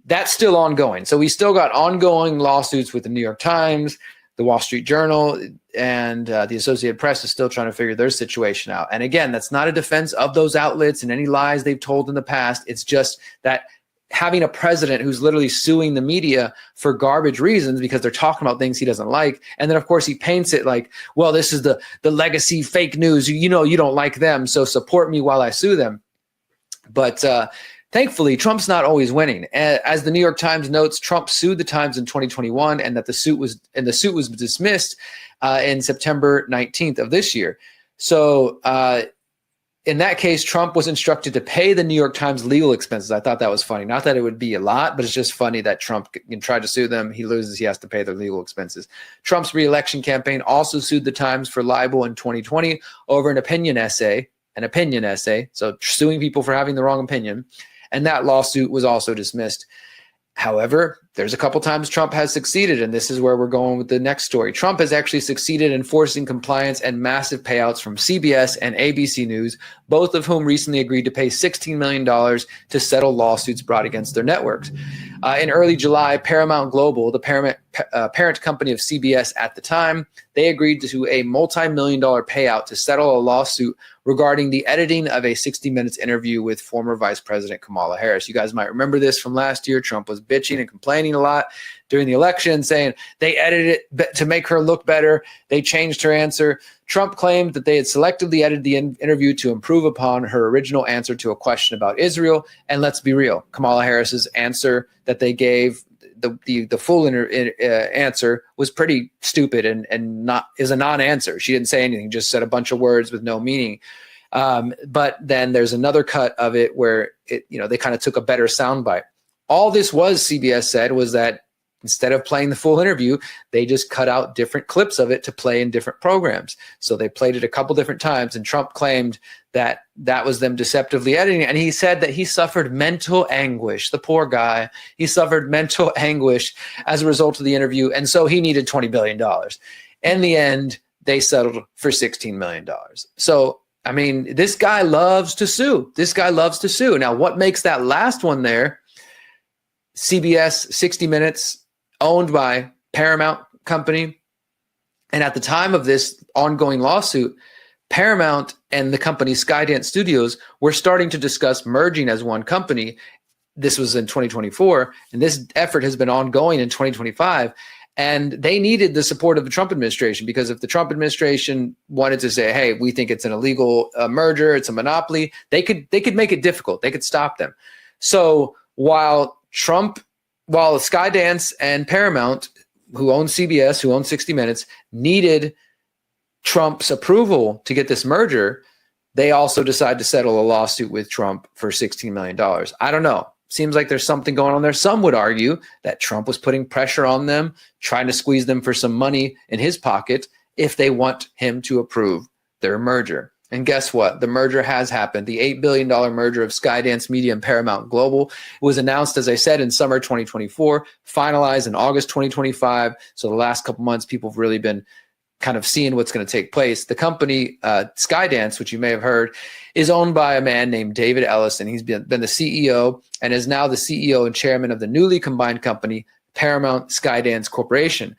that's still ongoing. So we still got ongoing lawsuits with the New York Times, the Wall Street Journal, and the Associated Press is still trying to figure their situation out. And again, that's not a defense of those outlets and any lies they've told in the past. It's just that having a president who's literally suing the media for garbage reasons because they're talking about things he doesn't like. And then, of course, he paints it like, well, this is the legacy fake news. You know, you don't like them, so support me while I sue them. But thankfully, Trump's not always winning. As the New York Times notes, Trump sued the Times in 2021 and that the suit was dismissed in September 19th of this year. So in that case, Trump was instructed to pay the New York Times legal expenses. I thought that was funny. Not that it would be a lot, but it's just funny that Trump tried to sue them. He loses. He has to pay their legal expenses. Trump's reelection campaign also sued the Times for libel in 2020 over an opinion essay. So suing people for having the wrong opinion. And that lawsuit was also dismissed. However, there's a couple times Trump has succeeded, and this is where we're going with the next story. Trump has actually succeeded in forcing compliance and massive payouts from CBS and ABC News, both of whom recently agreed to pay $16 million to settle lawsuits brought against their networks. In early July, Paramount Global, the parent company of CBS at the time, they agreed to a multi-million-dollar payout to settle a lawsuit regarding the editing of a 60 Minutes interview with former Vice President Kamala Harris. You guys might remember this from last year. Trump was bitching and complaining a lot during the election, saying they edited it to make her look better. They changed her answer. Trump claimed that they had selectively edited the interview to improve upon her original answer to a question about Israel. And let's be real, Kamala Harris's answer that they gave, the full answer was pretty stupid and not is a non-answer. She didn't say anything, just said a bunch of words with no meaning. But then there's another cut of it where they kind of took a better soundbite. All this was, CBS said, was that instead of playing the full interview, they just cut out different clips of it to play in different programs. So they played it a couple different times, and Trump claimed that that was them deceptively editing. And he said that he suffered mental anguish. The poor guy, he suffered mental anguish as a result of the interview. And so he needed $20 billion. In the end, they settled for $16 million. So, I mean, this guy loves to sue. This guy loves to sue. Now, what makes that last one there? CBS, 60 Minutes, owned by Paramount Company. And at the time of this ongoing lawsuit, Paramount and the company Skydance Studios were starting to discuss merging as one company. This was in 2024, and this effort has been ongoing in 2025. And they needed the support of the Trump administration, because if the Trump administration wanted to say, hey, we think it's an illegal merger, it's a monopoly, they could make it difficult. They could stop them. So while Skydance and Paramount, who own CBS, who own 60 Minutes, needed Trump's approval to get this merger, they also decided to settle a lawsuit with Trump for $16 million. I don't know. Seems like there's something going on there. Some would argue that Trump was putting pressure on them, trying to squeeze them for some money in his pocket if they want him to approve their merger. And guess what? The merger has happened. The $8 billion merger of Skydance Media and Paramount Global was announced, as I said, in summer 2024, finalized in August 2025. So the last couple months, people have really been kind of seeing what's going to take place. The company, Skydance, which you may have heard, is owned by a man named David Ellison. He's been the CEO and is now the CEO and chairman of the newly combined company, Paramount Skydance Corporation.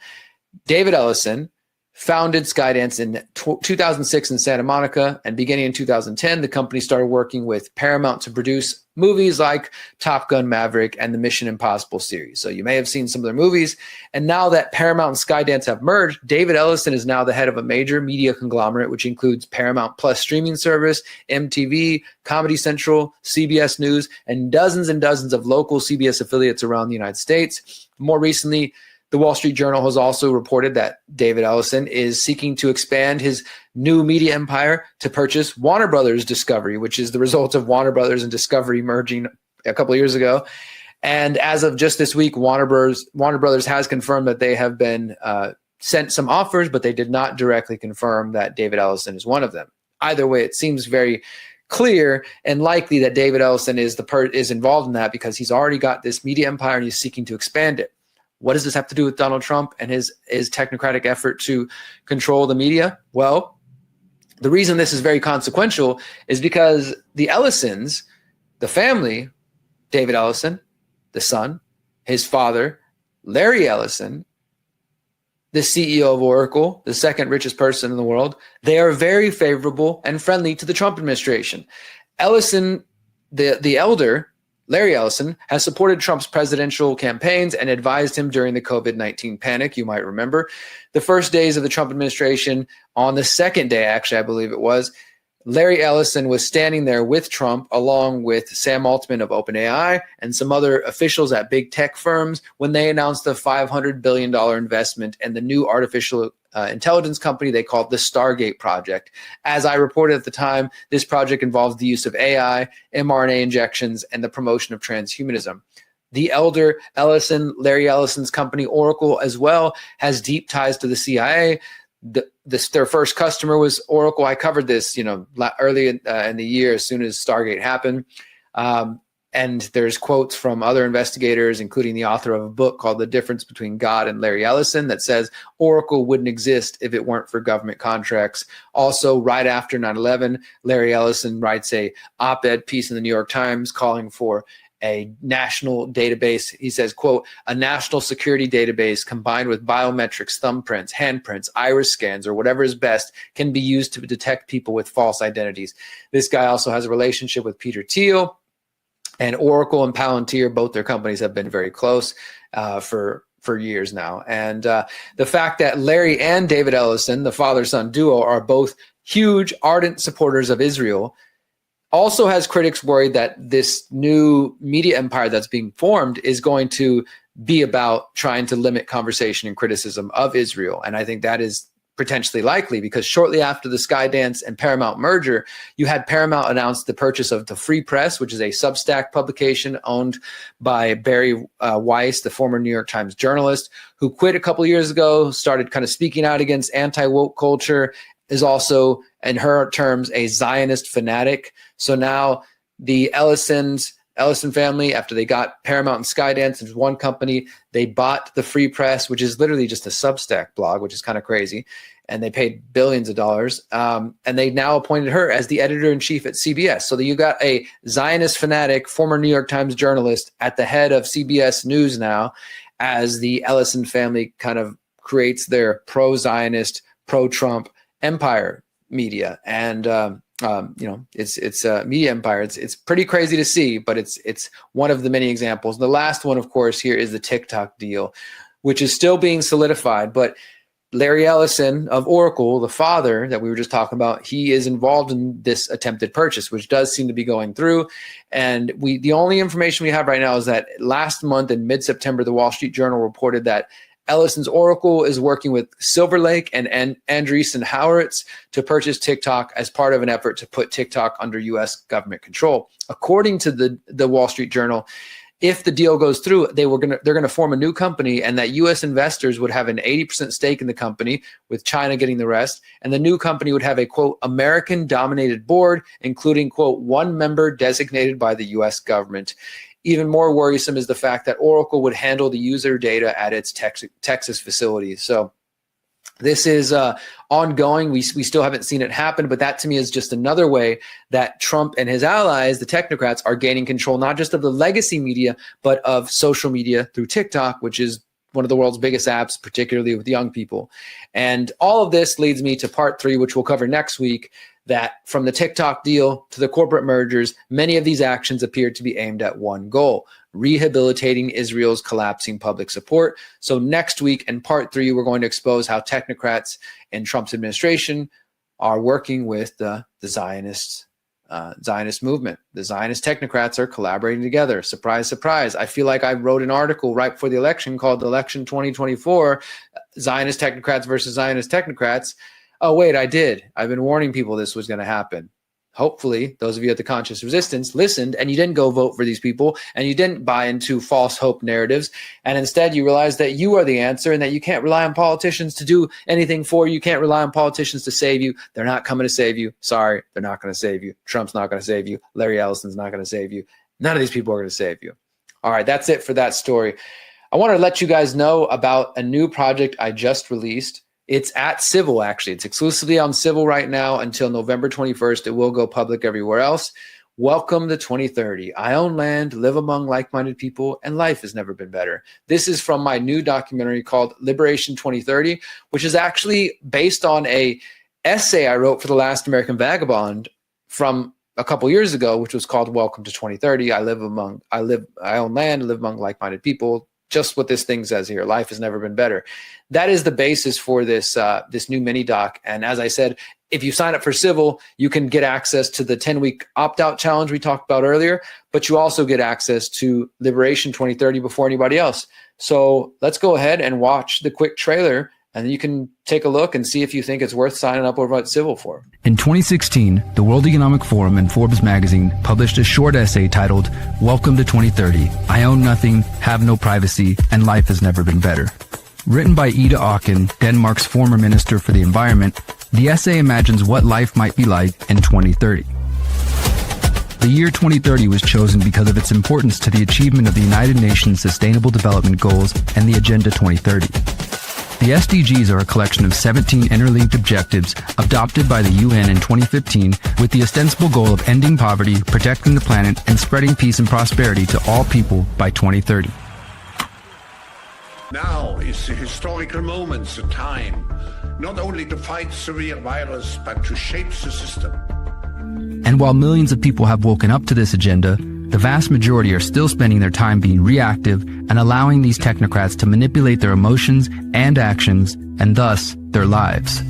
David Ellison founded Skydance in 2006 in Santa Monica, and beginning in 2010, the company started working with Paramount to produce movies like Top Gun Maverick and the Mission Impossible series. So you may have seen some of their movies. And now that Paramount and Skydance have merged, David Ellison is now the head of a major media conglomerate, which includes Paramount Plus streaming service, MTV, Comedy Central, CBS News, and dozens of local CBS affiliates around the United States. More recently, the Wall Street Journal has also reported that David Ellison is seeking to expand his new media empire to purchase Warner Brothers Discovery, which is the result of Warner Brothers and Discovery merging a couple of years ago. And as of just this week, Warner Brothers has confirmed that they have been sent some offers, but they did not directly confirm that David Ellison is one of them. Either way, it seems very clear and likely that David Ellison is involved in that, because he's already got this media empire and he's seeking to expand it. What does this have to do with Donald Trump and his technocratic effort to control the media? Well, the reason this is very consequential is because the Ellisons, the family, David Ellison, the son, his father, Larry Ellison, the CEO of Oracle, the second richest person in the world, they are very favorable and friendly to the Trump administration. Ellison, the elder, Larry Ellison, has supported Trump's presidential campaigns and advised him during the COVID-19 panic. You might remember the first days of the Trump administration. On the second day, actually, I believe it was, Larry Ellison was standing there with Trump, along with Sam Altman of OpenAI and some other officials at big tech firms, when they announced the $500 billion investment in the new artificial intelligence company they called the Stargate project. As I reported at the time, this project involves the use of AI, mRNA injections, and the promotion of transhumanism. The elder Ellison, Larry Ellison's company, Oracle, as well, has deep ties to the CIA. Their first customer was Oracle. I covered this, early in the year, as soon as Stargate happened. And there's quotes from other investigators, including the author of a book called The Difference Between God and Larry Ellison, that says Oracle wouldn't exist if it weren't for government contracts. Also, right after 9/11, Larry Ellison writes a op-ed piece in the New York Times calling for a national database. He says, quote, a national security database combined with biometrics, thumbprints, handprints, iris scans, or whatever is best can be used to detect people with false identities. This guy also has a relationship with Peter Thiel. And Oracle and Palantir, both their companies have been very close for years now. And the fact that Larry and David Ellison, the father-son duo, are both huge, ardent supporters of Israel, also has critics worried that this new media empire that's being formed is going to be about trying to limit conversation and criticism of Israel. And I think that is potentially likely, because shortly after the Skydance and Paramount merger, you had Paramount announce the purchase of the Free Press, which is a Substack publication owned by Barry Weiss, the former New York Times journalist, who quit a couple of years ago, started kind of speaking out against anti-woke culture, is also, in her terms, a Zionist fanatic. So now the Ellison family, after they got Paramount and Skydance as one company, they bought the Free Press, which is literally just a Substack blog, which is kind of crazy. And they paid billions of dollars. And they now appointed her as the editor-in-chief at CBS. So that you got a Zionist fanatic, former New York Times journalist at the head of CBS News now, as the Ellison family kind of creates their pro-Zionist, pro-Trump empire media. And it's a media empire. It's pretty crazy to see, but it's one of the many examples. The last one, of course, here is the TikTok deal, which is still being solidified. But Larry Ellison of Oracle, the father that we were just talking about, he is involved in this attempted purchase, which does seem to be going through. And the only information we have right now is that last month in mid-September, the Wall Street Journal reported that Ellison's Oracle is working with Silver Lake and Andreessen Horowitz to purchase TikTok as part of an effort to put TikTok under U.S. government control. According to the Wall Street Journal, if the deal goes through, they're going to form a new company, and that U.S. investors would have an 80% stake in the company, with China getting the rest. And the new company would have a, quote, American-dominated board, including, quote, one member designated by the U.S. government. Even more worrisome is the fact that Oracle would handle the user data at its Texas facilities. So this is ongoing. We still haven't seen it happen, but that to me is just another way that Trump and his allies, the technocrats, are gaining control, not just of the legacy media, but of social media through TikTok, which is one of the world's biggest apps, particularly with young people. And all of this leads me to part 3, which we'll cover next week, that from the TikTok deal to the corporate mergers, many of these actions appear to be aimed at one goal: rehabilitating Israel's collapsing public support. So next week in part 3, we're going to expose how technocrats in Trump's administration are working with the Zionist movement. The Zionist technocrats are collaborating together. Surprise, surprise. I feel like I wrote an article right before the election called Election 2024, Zionist technocrats versus Zionist technocrats. Oh, wait, I did. I've been warning people this was going to happen. Hopefully, those of you at the Conscious Resistance listened, and you didn't go vote for these people, and you didn't buy into false hope narratives, and instead you realize that you are the answer and that you can't rely on politicians to do anything for you. You can't rely on politicians to save you. They're not coming to save you. Sorry, they're not going to save you. Trump's not going to save you. Larry Ellison's not going to save you. None of these people are going to save you. All right, that's it for that story. I want to let you guys know about a new project I just released. It's at Civil, actually. It's exclusively on Civil right now until November 21st. It will go public everywhere else. Welcome to 2030. I own land, live among like-minded people, and life has never been better. This is from my new documentary called Liberation 2030, which is actually based on a essay I wrote for The Last American Vagabond from a couple years ago, which was called Welcome to 2030. I own land, live among like-minded people. Just what this thing says here: life has never been better. That is the basis for this new mini doc. And as I said, if you sign up for Civil, you can get access to the 10-week opt-out challenge we talked about earlier, but you also get access to Liberation 2030 before anybody else. So let's go ahead and watch the quick trailer, and then you can take a look and see if you think it's worth signing up over at Civil for. In 2016, the World Economic Forum and Forbes magazine published a short essay titled, Welcome to 2030. I own nothing, have no privacy, and life has never been better. Written by Ida Auken, Denmark's former Minister for the Environment, the essay imagines what life might be like in 2030. The year 2030 was chosen because of its importance to the achievement of the United Nations Sustainable Development Goals and the Agenda 2030. The SDGs are a collection of 17 interlinked objectives adopted by the UN in 2015 with the ostensible goal of ending poverty, protecting the planet, and spreading peace and prosperity to all people by 2030. Now is the historical moment, the time, not only to fight the real virus, but to shape the system. And while millions of people have woken up to this agenda, the vast majority are still spending their time being reactive and allowing these technocrats to manipulate their emotions and actions, and thus their lives.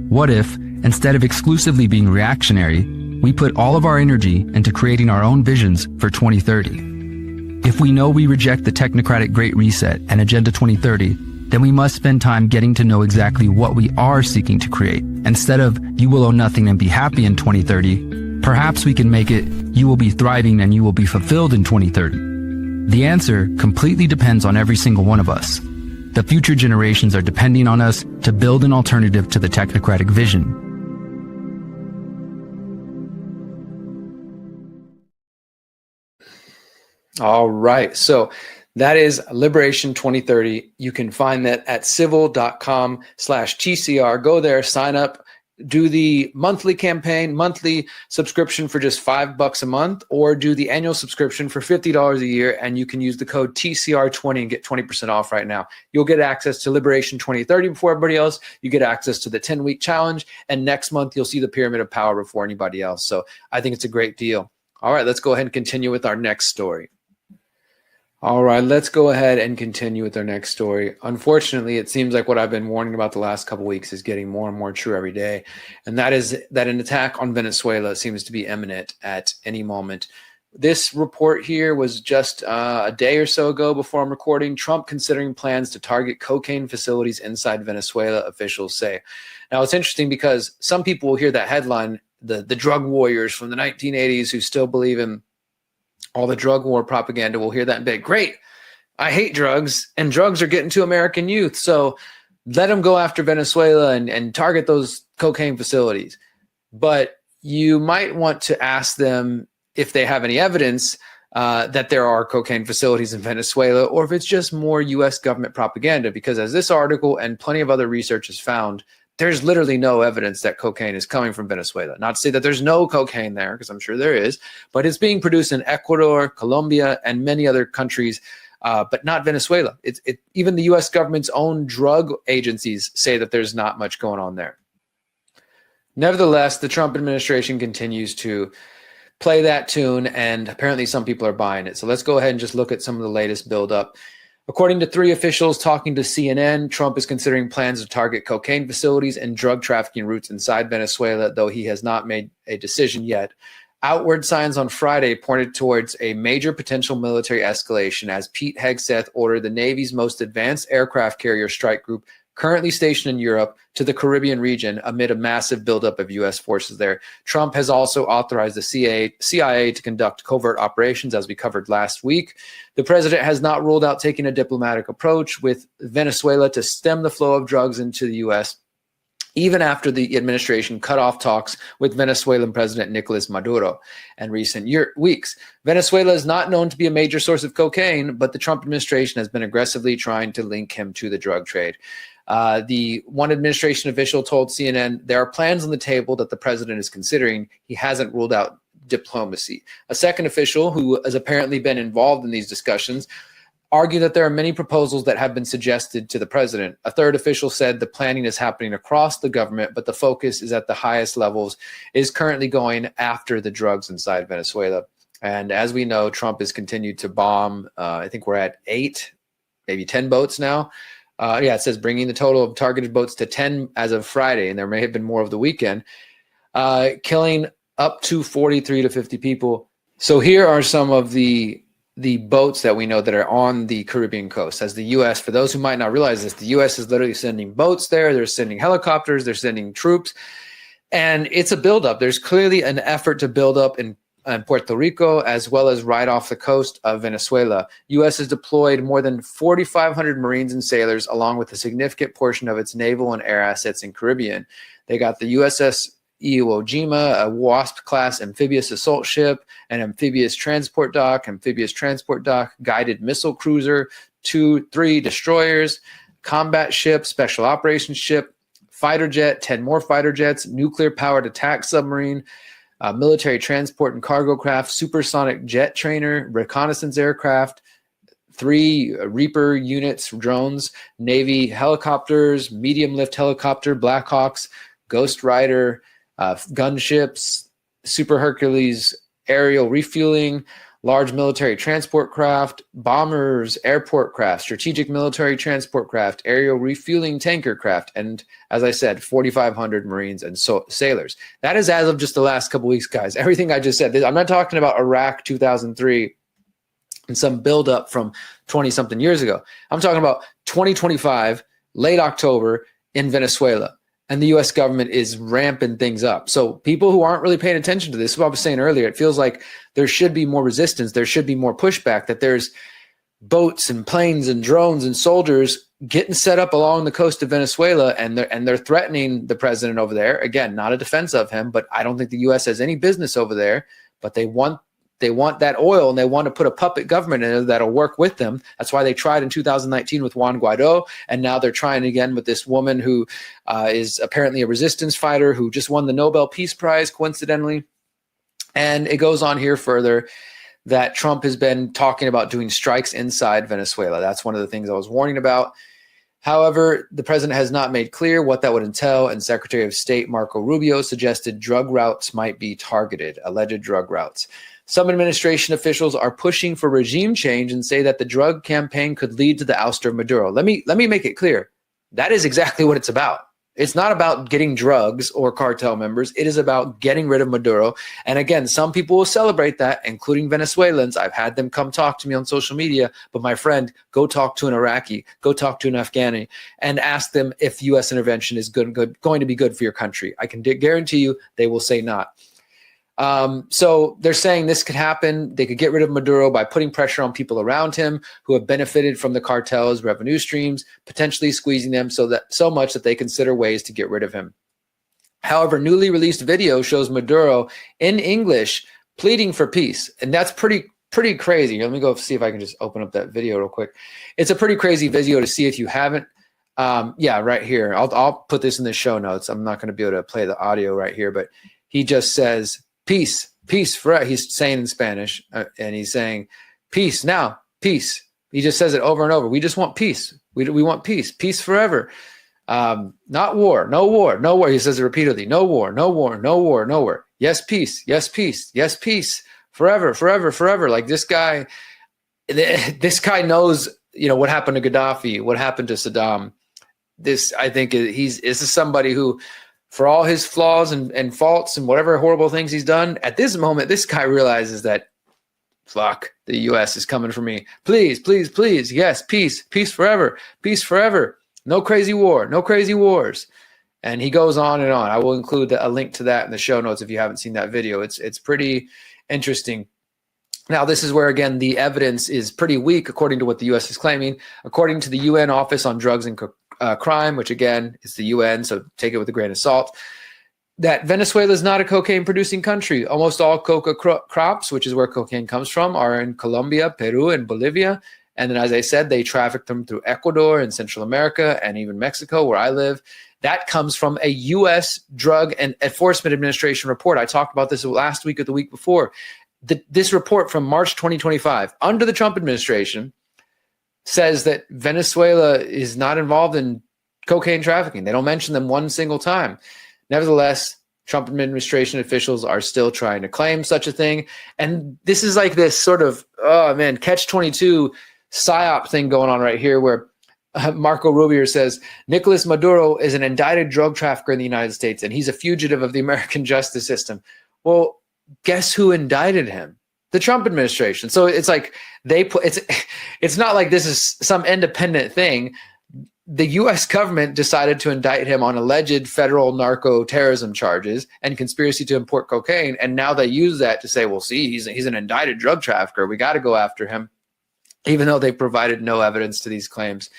What if, instead of exclusively being reactionary, we put all of our energy into creating our own visions for 2030? If we know we reject the technocratic Great Reset and Agenda 2030, then we must spend time getting to know exactly what we are seeking to create. Instead of "you will own nothing and be happy in 2030, perhaps we can make it "you will be thriving and you will be fulfilled in 2030. The answer completely depends on every single one of us. The future generations are depending on us to build an alternative to the technocratic vision. All right. So that is Liberation 2030. You can find that at civil.com/TCR. Go there, sign up, do the monthly campaign, monthly subscription for just $5 a month, or do the annual subscription for $50 a year. And you can use the code TCR20 and get 20% off right now. You'll get access to Liberation 2030 before everybody else. You get access to the 10-week challenge. And next month, you'll see the Pyramid of Power before anybody else. So I think it's a great deal. All right, let's go ahead and continue with our next story. All right, let's go ahead and continue with our next story. Unfortunately, it seems like what I've been warning about the last couple of weeks is getting more and more true every day. And that is that an attack on Venezuela seems to be imminent at any moment. This report here was just a day or so ago before I'm recording. Trump considering plans to target cocaine facilities inside Venezuela, officials say. Now, it's interesting because some people will hear that headline, the drug warriors from the 1980s who still believe in all the drug war propaganda, will hear that and be like, great, I hate drugs, and drugs are getting to American youth, so let them go after Venezuela and target those cocaine facilities. But you might want to ask them if they have any evidence that there are cocaine facilities in Venezuela, or if it's just more U.S. government propaganda, because as this article and plenty of other research has found, there's literally no evidence that cocaine is coming from Venezuela. Not to say that there's no cocaine there, because I'm sure there is, but it's being produced in Ecuador, Colombia, and many other countries, but not Venezuela. Even the U.S. government's own drug agencies say that there's not much going on there. Nevertheless, the Trump administration continues to play that tune, and apparently some people are buying it. So let's go ahead and just look at some of the latest buildup. According to 3 officials talking to CNN, Trump is considering plans to target cocaine facilities and drug trafficking routes inside Venezuela, though he has not made a decision yet. Outward signs on Friday pointed towards a major potential military escalation as Pete Hegseth ordered the Navy's most advanced aircraft carrier strike group currently stationed in Europe to the Caribbean region amid a massive buildup of U.S. forces there. Trump has also authorized the CIA to conduct covert operations, as we covered last week. The president has not ruled out taking a diplomatic approach with Venezuela to stem the flow of drugs into the U.S., even after the administration cut off talks with Venezuelan President Nicolas Maduro in recent weeks. Venezuela is not known to be a major source of cocaine, but the Trump administration has been aggressively trying to link him to the drug trade. The one administration official told CNN there are plans on the table that the president is considering. He hasn't ruled out diplomacy. A second official who has apparently been involved in these discussions argued that there are many proposals that have been suggested to the president. A third official said the planning is happening across the government, but the focus is at the highest levels, is currently going after the drugs inside Venezuela. And as we know, Trump has continued to bomb. I think we're at 8, maybe 10 boats now. It says bringing the total of targeted boats to 10 as of Friday, and there may have been more of the weekend, killing up to 43 to 50 people. So here are some of the boats that we know that are on the Caribbean coast. As the U.S., for those who might not realize this, the U.S. is literally sending boats there. They're sending helicopters. They're sending troops. And it's a buildup. There's clearly an effort to build up in Puerto Rico, as well as right off the coast of Venezuela. U.S. has deployed more than 4,500 Marines and sailors, along with a significant portion of its naval and air assets in Caribbean. They got the USS Iwo Jima, a WASP-class amphibious assault ship, an amphibious transport dock, guided missile cruiser, 3 destroyers, combat ship, special operations ship, fighter jet, 10 more fighter jets, nuclear-powered attack submarine, military transport and cargo craft, supersonic jet trainer, reconnaissance aircraft, 3 Reaper units, drones, Navy helicopters, medium-lift helicopter, Blackhawks, Ghost Rider, gunships, Super Hercules aerial refueling, large military transport craft, bombers, airport craft, strategic military transport craft, aerial refueling tanker craft, and as I said, 4,500 Marines and sailors. That is as of just the last couple weeks, guys. Everything I just said, I'm not talking about Iraq 2003 and some buildup from 20-something years ago. I'm talking about 2025, late October in Venezuela. And the U.S. government is ramping things up. So people who aren't really paying attention to this, what I was saying earlier, it feels like there should be more resistance. There should be more pushback, that there's boats and planes and drones and soldiers getting set up along the coast of Venezuela, and they're threatening the president over there. Again, not a defense of him, but I don't think the U.S. has any business over there. But they want that oil, and they want to put a puppet government in it that'll work with them. That's why they tried in 2019 with Juan Guaido, and now they're trying again with this woman who is apparently a resistance fighter who just won the Nobel Peace Prize, coincidentally. And it goes on here further that Trump has been talking about doing strikes inside Venezuela. That's one of the things I was warning about. However, the president has not made clear what that would entail, and Secretary of State Marco Rubio suggested drug routes might be targeted, alleged drug routes. Some administration officials are pushing for regime change and say that the drug campaign could lead to the ouster of Maduro. Let me make it clear. That is exactly what it's about. It's not about getting drugs or cartel members. It is about getting rid of Maduro. And again, some people will celebrate that, including Venezuelans. I've had them come talk to me on social media. But my friend, go talk to an Iraqi, go talk to an Afghani, and ask them if U.S. intervention is going to be good for your country. I can guarantee you they will say not. So they're saying this could happen. They could get rid of Maduro by putting pressure on people around him who have benefited from the cartel's revenue streams, potentially squeezing them so much that they consider ways to get rid of him. However, newly released video shows Maduro in English pleading for peace. And that's pretty crazy. Let me go see if I can just open up that video real quick. It's a pretty crazy video to see if you haven't. Yeah, right here. I'll put this in the show notes. I'm not going to be able to play the audio right here, but he just says, peace, peace forever. He's saying in Spanish, and he's saying, peace now, peace. He just says it over and over. We just want peace. We want peace, peace forever. Not war, no war, no war. He says it repeatedly. No war, no war, no war, no war. Yes, peace, yes, peace, yes, peace, forever, forever, forever. Like this guy knows, what happened to Gaddafi, what happened to Saddam. I think this is somebody who, for all his flaws and faults and whatever horrible things he's done, at this moment, this guy realizes that, fuck, the U.S. is coming for me. Please, please, please. Yes, peace, peace forever, peace forever. No crazy war, no crazy wars. And he goes on and on. I will include a link to that in the show notes if you haven't seen that video. It's pretty interesting. Now, this is where, again, the evidence is pretty weak, according to what the U.S. is claiming. According to the UN Office on Drugs and Crime, which, again, is the UN, so take it with a grain of salt, that Venezuela is not a cocaine-producing country. Almost all coca crops, which is where cocaine comes from, are in Colombia, Peru, and Bolivia. And then, as I said, they traffic them through Ecuador and Central America and even Mexico, where I live. That comes from a U.S. Drug and Enforcement Administration report. I talked about this last week or the week before. This report from March 2025, under the Trump administration, says that Venezuela is not involved in cocaine trafficking. They don't mention them one single time. Nevertheless, Trump administration officials are still trying to claim such a thing. And this is like this sort of, catch-22 psyop thing going on right here, where Marco Rubio says, Nicolas Maduro is an indicted drug trafficker in the United States, and he's a fugitive of the American justice system. Well, guess who indicted him? The Trump administration. So it's like it's not like this is some independent thing. The U.S. government decided to indict him on alleged federal narco terrorism charges and conspiracy to import cocaine. And now they use that to say, well, see, he's an indicted drug trafficker. We got to go after him, even though they provided no evidence to these claims.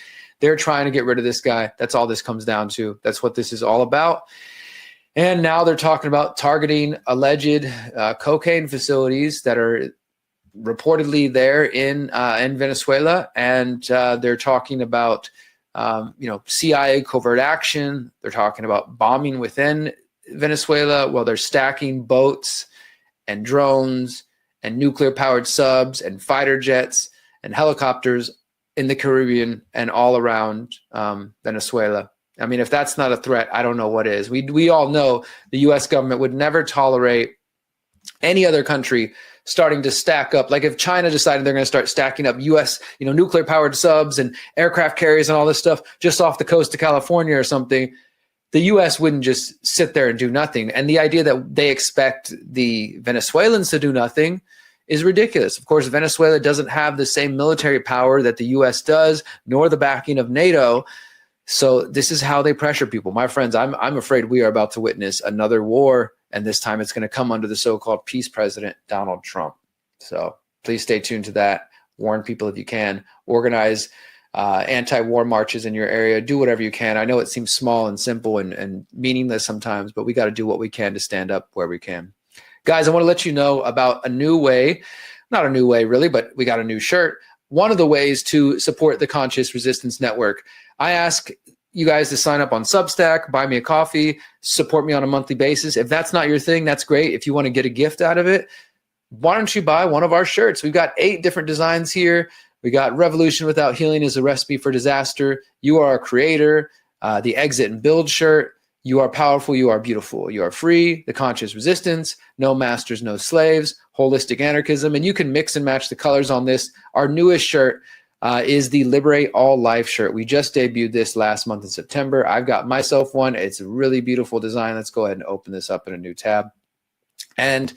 They're trying to get rid of this guy. That's all this comes down to. That's what this is all about. And now they're talking about targeting alleged cocaine facilities that are reportedly there in Venezuela. And they're talking about, CIA covert action. They're talking about bombing within Venezuela while they're stacking boats and drones and nuclear-powered subs and fighter jets and helicopters in the Caribbean and all around Venezuela. I mean, if that's not a threat, I don't know what is. We all know the U.S. government would never tolerate any other country starting to stack up. Like if China decided they're going to start stacking up U.S. nuclear-powered subs and aircraft carriers and all this stuff just off the coast of California or something, the U.S. wouldn't just sit there and do nothing. And the idea that they expect the Venezuelans to do nothing is ridiculous. Of course, Venezuela doesn't have the same military power that the U.S. does, nor the backing of NATO. So this is how they pressure people. My friends, I'm afraid we are about to witness another war, and this time it's going to come under the so-called peace president, Donald Trump. So please stay tuned to that. Warn people if you can. Organize anti-war marches in your area. Do whatever you can. I know it seems small and simple and meaningless sometimes, but we got to do what we can to stand up where we can. Guys, I want to let you know about a new way, not a new way really, but we got a new shirt. One of the ways to support the Conscious Resistance Network. I ask you guys to sign up on Substack, buy me a coffee, support me on a monthly basis. If that's not your thing, that's great. If you want to get a gift out of it, why don't you buy one of our shirts? We've got 8 different designs here. We got Revolution Without Healing is a recipe for disaster. You are a creator. The Exit and Build shirt. You are powerful. You are beautiful. You are free. The Conscious Resistance. No masters, no slaves. Holistic anarchism. And you can mix and match the colors on this. Our newest shirt is the Liberate All Life shirt. We just debuted this last month in September. I've got myself one. It's a really beautiful design. Let's go ahead and open this up in a new tab. And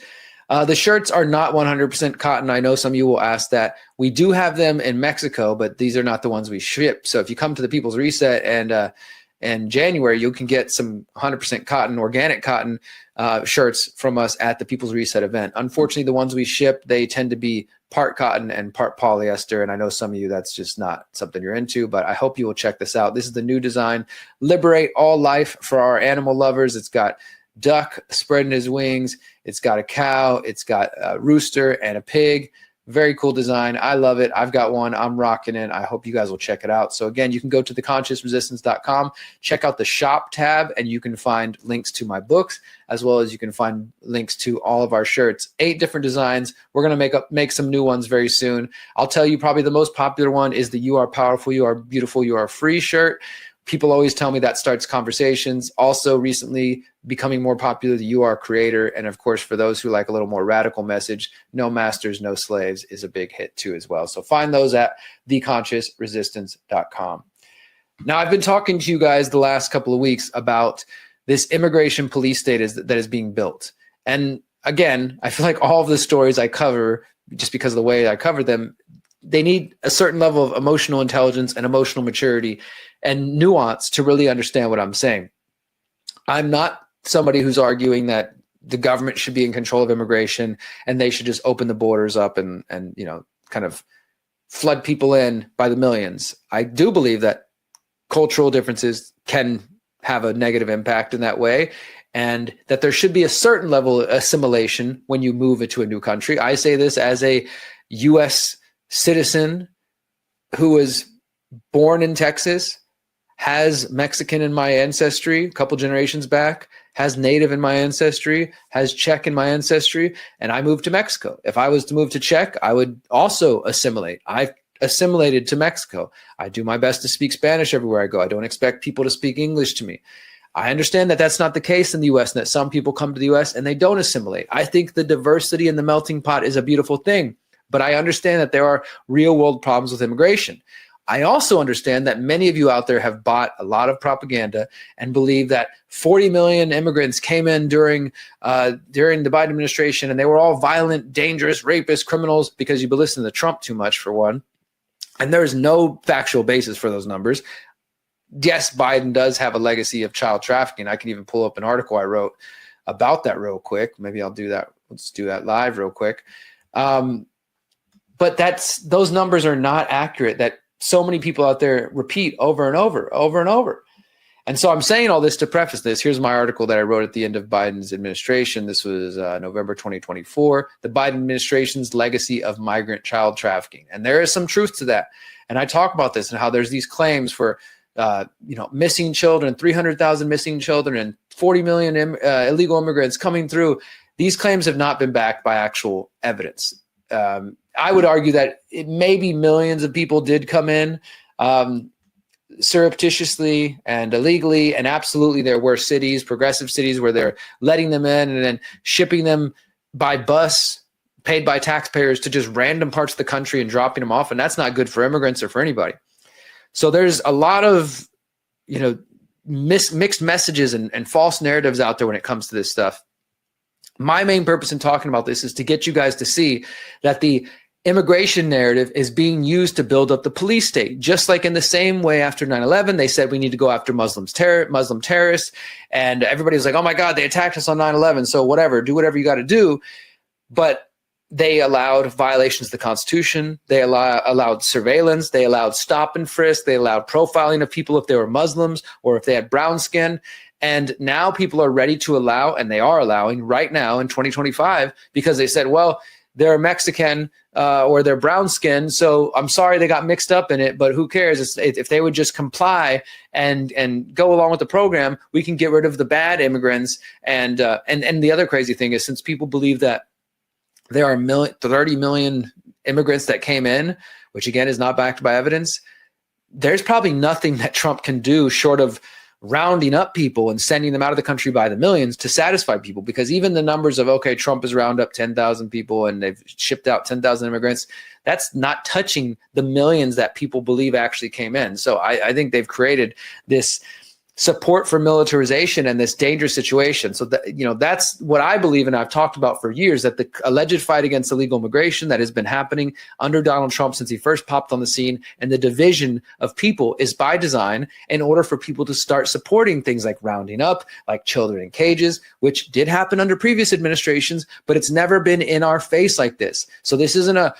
the shirts are not 100% cotton. I know some of you will ask that. We do have them in Mexico, but these are not the ones we ship. So if you come to the People's Reset and in January, you can get some 100% cotton, organic cotton shirts from us at the People's Reset event. Unfortunately, the ones we ship, they tend to be part cotton and part polyester. And I know some of you, that's just not something you're into, but I hope you will check this out. This is the new design, Liberate All Life for our animal lovers. It's got duck spreading his wings. It's got a cow. It's got a rooster and a pig. Very cool design. I love it. I've got one. I'm rocking it. I hope you guys will check it out. So again, you can go to theconsciousresistance.com, check out the shop tab, and you can find links to my books, as well as you can find links to all of our shirts. 8 different designs. We're going to make some new ones very soon. I'll tell you probably the most popular one is the You Are Powerful, You Are Beautiful, You Are Free shirt. People always tell me that starts conversations. Also recently becoming more popular, the You Are Creator. And of course, for those who like a little more radical message, No Masters, No Slaves is a big hit too as well. So find those at theconsciousresistance.com. Now, I've been talking to you guys the last couple of weeks about this immigration police state that is being built. And again, I feel like all of the stories I cover, just because of the way I cover them, they need a certain level of emotional intelligence and emotional maturity and nuance to really understand what I'm saying. I'm not somebody who's arguing that the government should be in control of immigration and they should just open the borders up and you know, kind of flood people in by the millions. I do believe that cultural differences can have a negative impact in that way, and that there should be a certain level of assimilation when you move into a new country. I say this as a U.S. citizen who was born in Texas, has Mexican in my ancestry a couple generations back, has Native in my ancestry, has Czech in my ancestry, and I moved to Mexico. If I was to move to Czech, I would also assimilate. I've assimilated to Mexico. I do my best to speak Spanish everywhere I go. I don't expect people to speak English to me. I understand that that's not the case in the U.S. and that some people come to the U.S. and they don't assimilate. I think the diversity in the melting pot is a beautiful thing, but I understand that there are real world problems with immigration. I also understand that many of you out there have bought a lot of propaganda and believe that 40 million immigrants came in during the Biden administration and they were all violent, dangerous, rapists, criminals, because you've been listening to Trump too much, for one. And there is no factual basis for those numbers. Yes, Biden does have a legacy of child trafficking. I can even pull up an article I wrote about that real quick. Maybe I'll do that. Let's do that live real quick. But those numbers are not accurate. That so many people out there repeat over and over. And so I'm saying all this to preface this. Here's my article that I wrote at the end of Biden's administration. This was November 2024, the Biden administration's legacy of migrant child trafficking. And there is some truth to that. And I talk about this and how there's these claims for missing children, 300,000 missing children and 40 million illegal immigrants coming through. These claims have not been backed by actual evidence. I would argue that it maybe millions of people did come in surreptitiously and illegally, and absolutely there were cities, progressive cities, where they're letting them in and then shipping them by bus, paid by taxpayers, to just random parts of the country and dropping them off, and that's not good for immigrants or for anybody. So there's a lot of mixed messages and false narratives out there when it comes to this stuff. My main purpose in talking about this is to get you guys to see that the immigration narrative is being used to build up the police state. Just like in the same way after 9/11, they said we need to go after Muslim terrorists. And everybody was like, oh my God, they attacked us on 9/11. So whatever, do whatever you got to do. But they allowed violations of the Constitution. They allowed surveillance. They allowed stop and frisk. They allowed profiling of people if they were Muslims or if they had brown skin. And now people are ready to allow, and they are allowing right now in 2025, because they said, well, they're Mexican or they're brown skin. So I'm sorry they got mixed up in it, but who cares? If they would just comply and go along with the program, we can get rid of the bad immigrants. And the other crazy thing is, since people believe that there are 30 million immigrants that came in, which again is not backed by evidence, there's probably nothing that Trump can do short of rounding up people and sending them out of the country by the millions to satisfy people. Because even the numbers of, okay, Trump has rounded up 10,000 people and they've shipped out 10,000 immigrants, that's not touching the millions that people believe actually came in. So I think they've created this support for militarization and this dangerous situation. So that, that's what I believe, and I've talked about for years, that the alleged fight against illegal immigration that has been happening under Donald Trump since he first popped on the scene, and the division of people, is by design in order for people to start supporting things like rounding up, like children in cages, which did happen under previous administrations, but it's never been in our face like this. So this isn't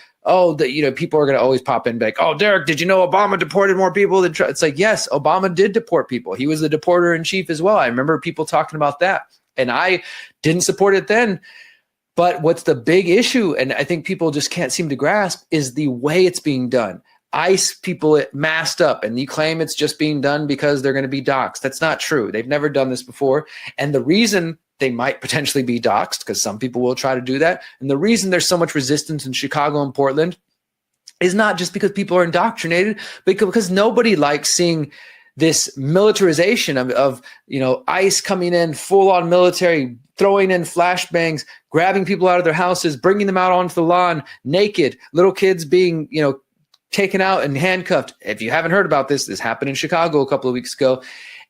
people are going to always pop in and be like, oh, Derrick, did you know Obama deported more people than Trump? It's like, yes, Obama did deport people. He was the deporter in chief as well. I remember people talking about that, and I didn't support it then. But what's the big issue, and I think people just can't seem to grasp, is the way it's being done. ICE people masked up, and you claim it's just being done because they're going to be doxxed. That's not true. They've never done this before. And the reason they might potentially be doxxed, because some people will try to do that, and the reason there's so much resistance in Chicago and Portland is not just because people are indoctrinated, but because nobody likes seeing this militarization of ICE coming in full on military, throwing in flashbangs, grabbing people out of their houses, bringing them out onto the lawn naked, little kids being taken out and handcuffed. If you haven't heard about this happened in Chicago a couple of weeks ago.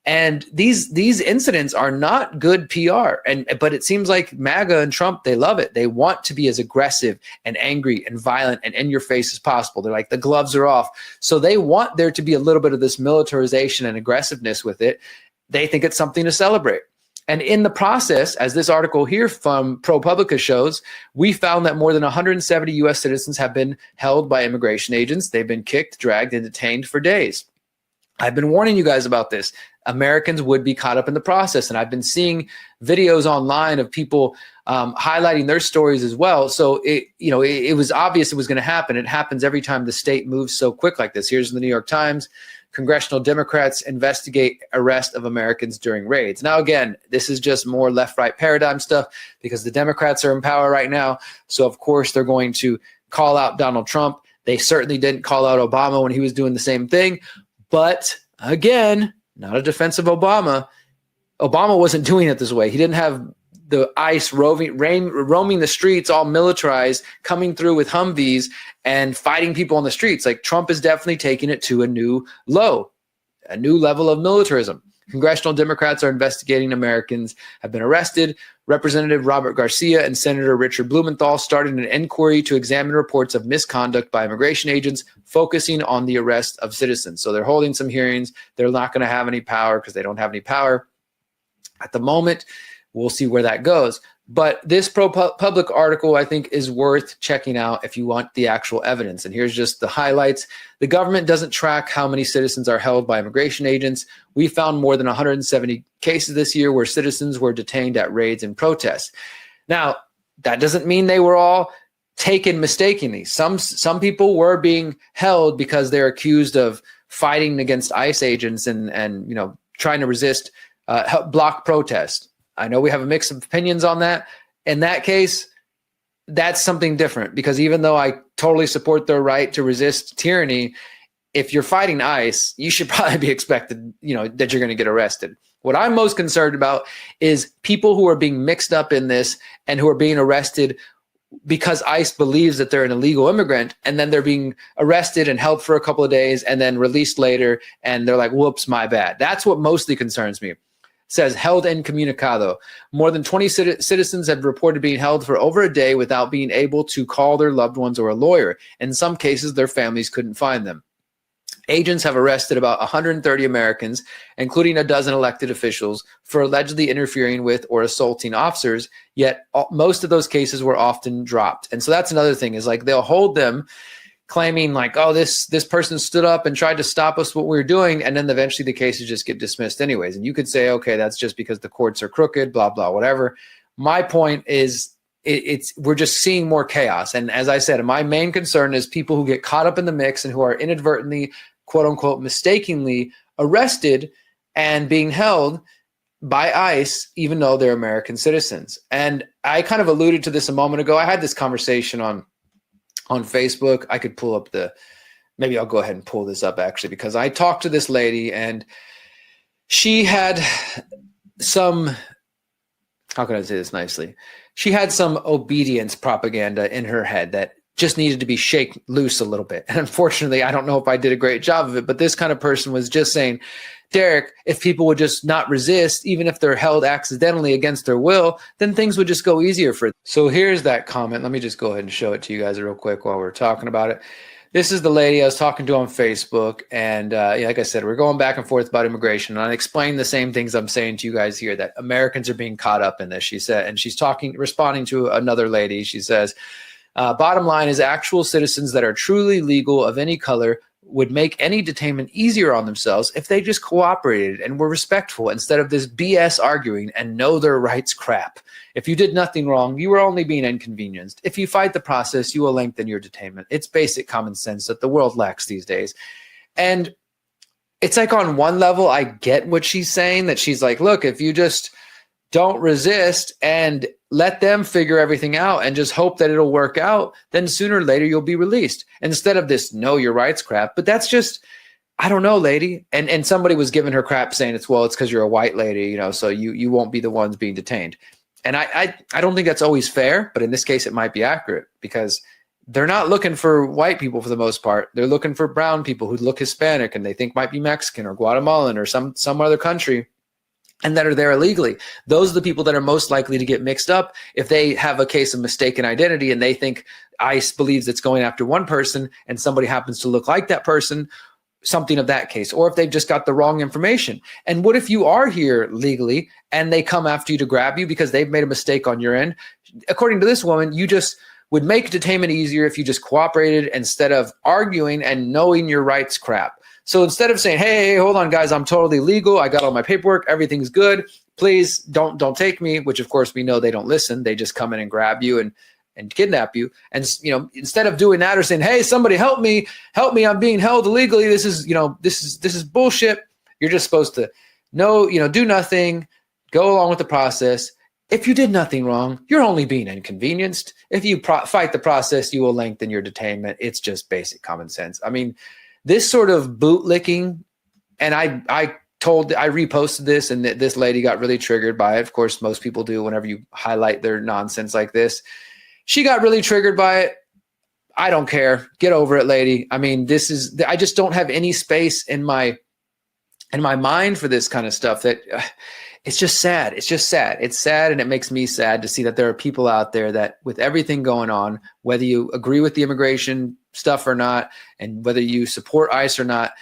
And these incidents are not good PR. But it seems like MAGA and Trump, they love it. They want to be as aggressive and angry and violent and in your face as possible. They're like, the gloves are off. So they want there to be a little bit of this militarization and aggressiveness with it. They think it's something to celebrate. And in the process, as this article here from ProPublica shows, we found that more than 170 U.S. citizens have been held by immigration agents. They've been kicked, dragged, and detained for days. I've been warning you guys about this. Americans would be caught up in the process. And I've been seeing videos online of people highlighting their stories as well. So it was obvious it was going to happen. It happens every time the state moves so quick like this. Here's the New York Times. Congressional Democrats investigate arrest of Americans during raids. Now, again, this is just more left-right paradigm stuff because the Democrats are in power right now. So, of course, they're going to call out Donald Trump. They certainly didn't call out Obama when he was doing the same thing. But, again, not a defense of Obama. Obama wasn't doing it this way. He didn't have the ICE roaming the streets, all militarized, coming through with Humvees and fighting people on the streets. Like, Trump is definitely taking it to a new low, a new level of militarism. Congressional Democrats are investigating Americans have been arrested. Representative Robert Garcia and Senator Richard Blumenthal started an inquiry to examine reports of misconduct by immigration agents, focusing on the arrest of citizens. So they're holding some hearings. They're not going to have any power because they don't have any power at the moment. We'll see where that goes. But this ProPublica article, I think, is worth checking out if you want the actual evidence. And here's just the highlights. The government doesn't track how many citizens are held by immigration agents. We found more than 170 cases this year where citizens were detained at raids and protests. Now, that doesn't mean they were all taken mistakenly. Some people were being held because they're accused of fighting against ICE agents and trying to resist block protest. I know we have a mix of opinions on that. In that case, that's something different, because even though I totally support their right to resist tyranny, if you're fighting ICE, you should probably be expected, that you're going to get arrested. What I'm most concerned about is people who are being mixed up in this and who are being arrested because ICE believes that they're an illegal immigrant, and then they're being arrested and held for a couple of days and then released later, and they're like, whoops, my bad. That's what mostly concerns me. says held incommunicado. More than 20 citizens have reported being held for over a day without being able to call their loved ones or a lawyer. In some cases, their families couldn't find them. Agents have arrested about 130 Americans, including a dozen elected officials, for allegedly interfering with or assaulting officers, yet most of those cases were often dropped. And so that's another thing, is like they'll hold them claiming like, oh, this person stood up and tried to stop us what we were doing, and then eventually the cases just get dismissed anyways. And you could say, okay, that's just because the courts are crooked, blah, blah, whatever. My point is we're just seeing more chaos. And as I said, my main concern is people who get caught up in the mix and who are inadvertently, quote unquote, mistakenly arrested and being held by ICE, even though they're American citizens. And I kind of alluded to this a moment ago. I had this conversation on Facebook. I could pull up maybe I'll go ahead and pull this up actually, because I talked to this lady and she had some, how can I say this nicely? She had some obedience propaganda in her head that just needed to be shaken loose a little bit. And unfortunately, I don't know if I did a great job of it, but this kind of person was just saying, Derrick, if people would just not resist, even if they're held accidentally against their will, then things would just go easier for them. So here's that comment. Let me just go ahead and show it to you guys real quick while we're talking about it. This is the lady I was talking to on Facebook. And like I said, we're going back and forth about immigration. And I explained the same things I'm saying to you guys here, that Americans are being caught up in this, she said. And she's responding to another lady. She says, bottom line is actual citizens that are truly legal of any color would make any detainment easier on themselves if they just cooperated and were respectful instead of this BS arguing and know their rights crap. If you did nothing wrong, you were only being inconvenienced. If you fight the process, you will lengthen your detainment. It's basic common sense that the world lacks these days. And it's like on one level, I get what she's saying, that she's like, look, if you just don't resist and let them figure everything out and just hope that it'll work out, then sooner or later you'll be released, instead of this know your rights crap. But that's just, I don't know, lady. And somebody was giving her crap saying it's because you're a white lady, so you won't be the ones being detained. And I don't think that's always fair, but in this case it might be accurate, because they're not looking for white people for the most part. They're looking for brown people who look Hispanic and they think might be Mexican or Guatemalan or some other country, and that are there illegally. Those are the people that are most likely to get mixed up if they have a case of mistaken identity and they think ICE believes it's going after one person and somebody happens to look like that person, something of that case, or if they've just got the wrong information. And what if you are here legally and they come after you to grab you because they've made a mistake on your end? According to this woman, you just would make detainment easier if you just cooperated instead of arguing and knowing your rights crap. So instead of saying, hey, hold on, guys, I'm totally legal, I got all my paperwork, everything's good, please don't take me, which of course we know they don't listen. They just come in and grab you and kidnap you. And instead of doing that or saying, hey, somebody help me, I'm being held illegally, this is bullshit. You're just supposed to do nothing, go along with the process. If you did nothing wrong, you're only being inconvenienced. If you fight the process, you will lengthen your detainment. It's just basic common sense. I mean, this sort of bootlicking, and I reposted this, and this lady got really triggered by it. Of course, most people do whenever you highlight their nonsense like this. She got really triggered by it. I don't care. Get over it, lady. I mean, I just don't have any space in my mind for this kind of stuff. That it's just sad. It's just sad. It's sad, and it makes me sad to see that there are people out there that, with everything going on, whether you agree with the immigration stuff or not, and whether you support ICE or not,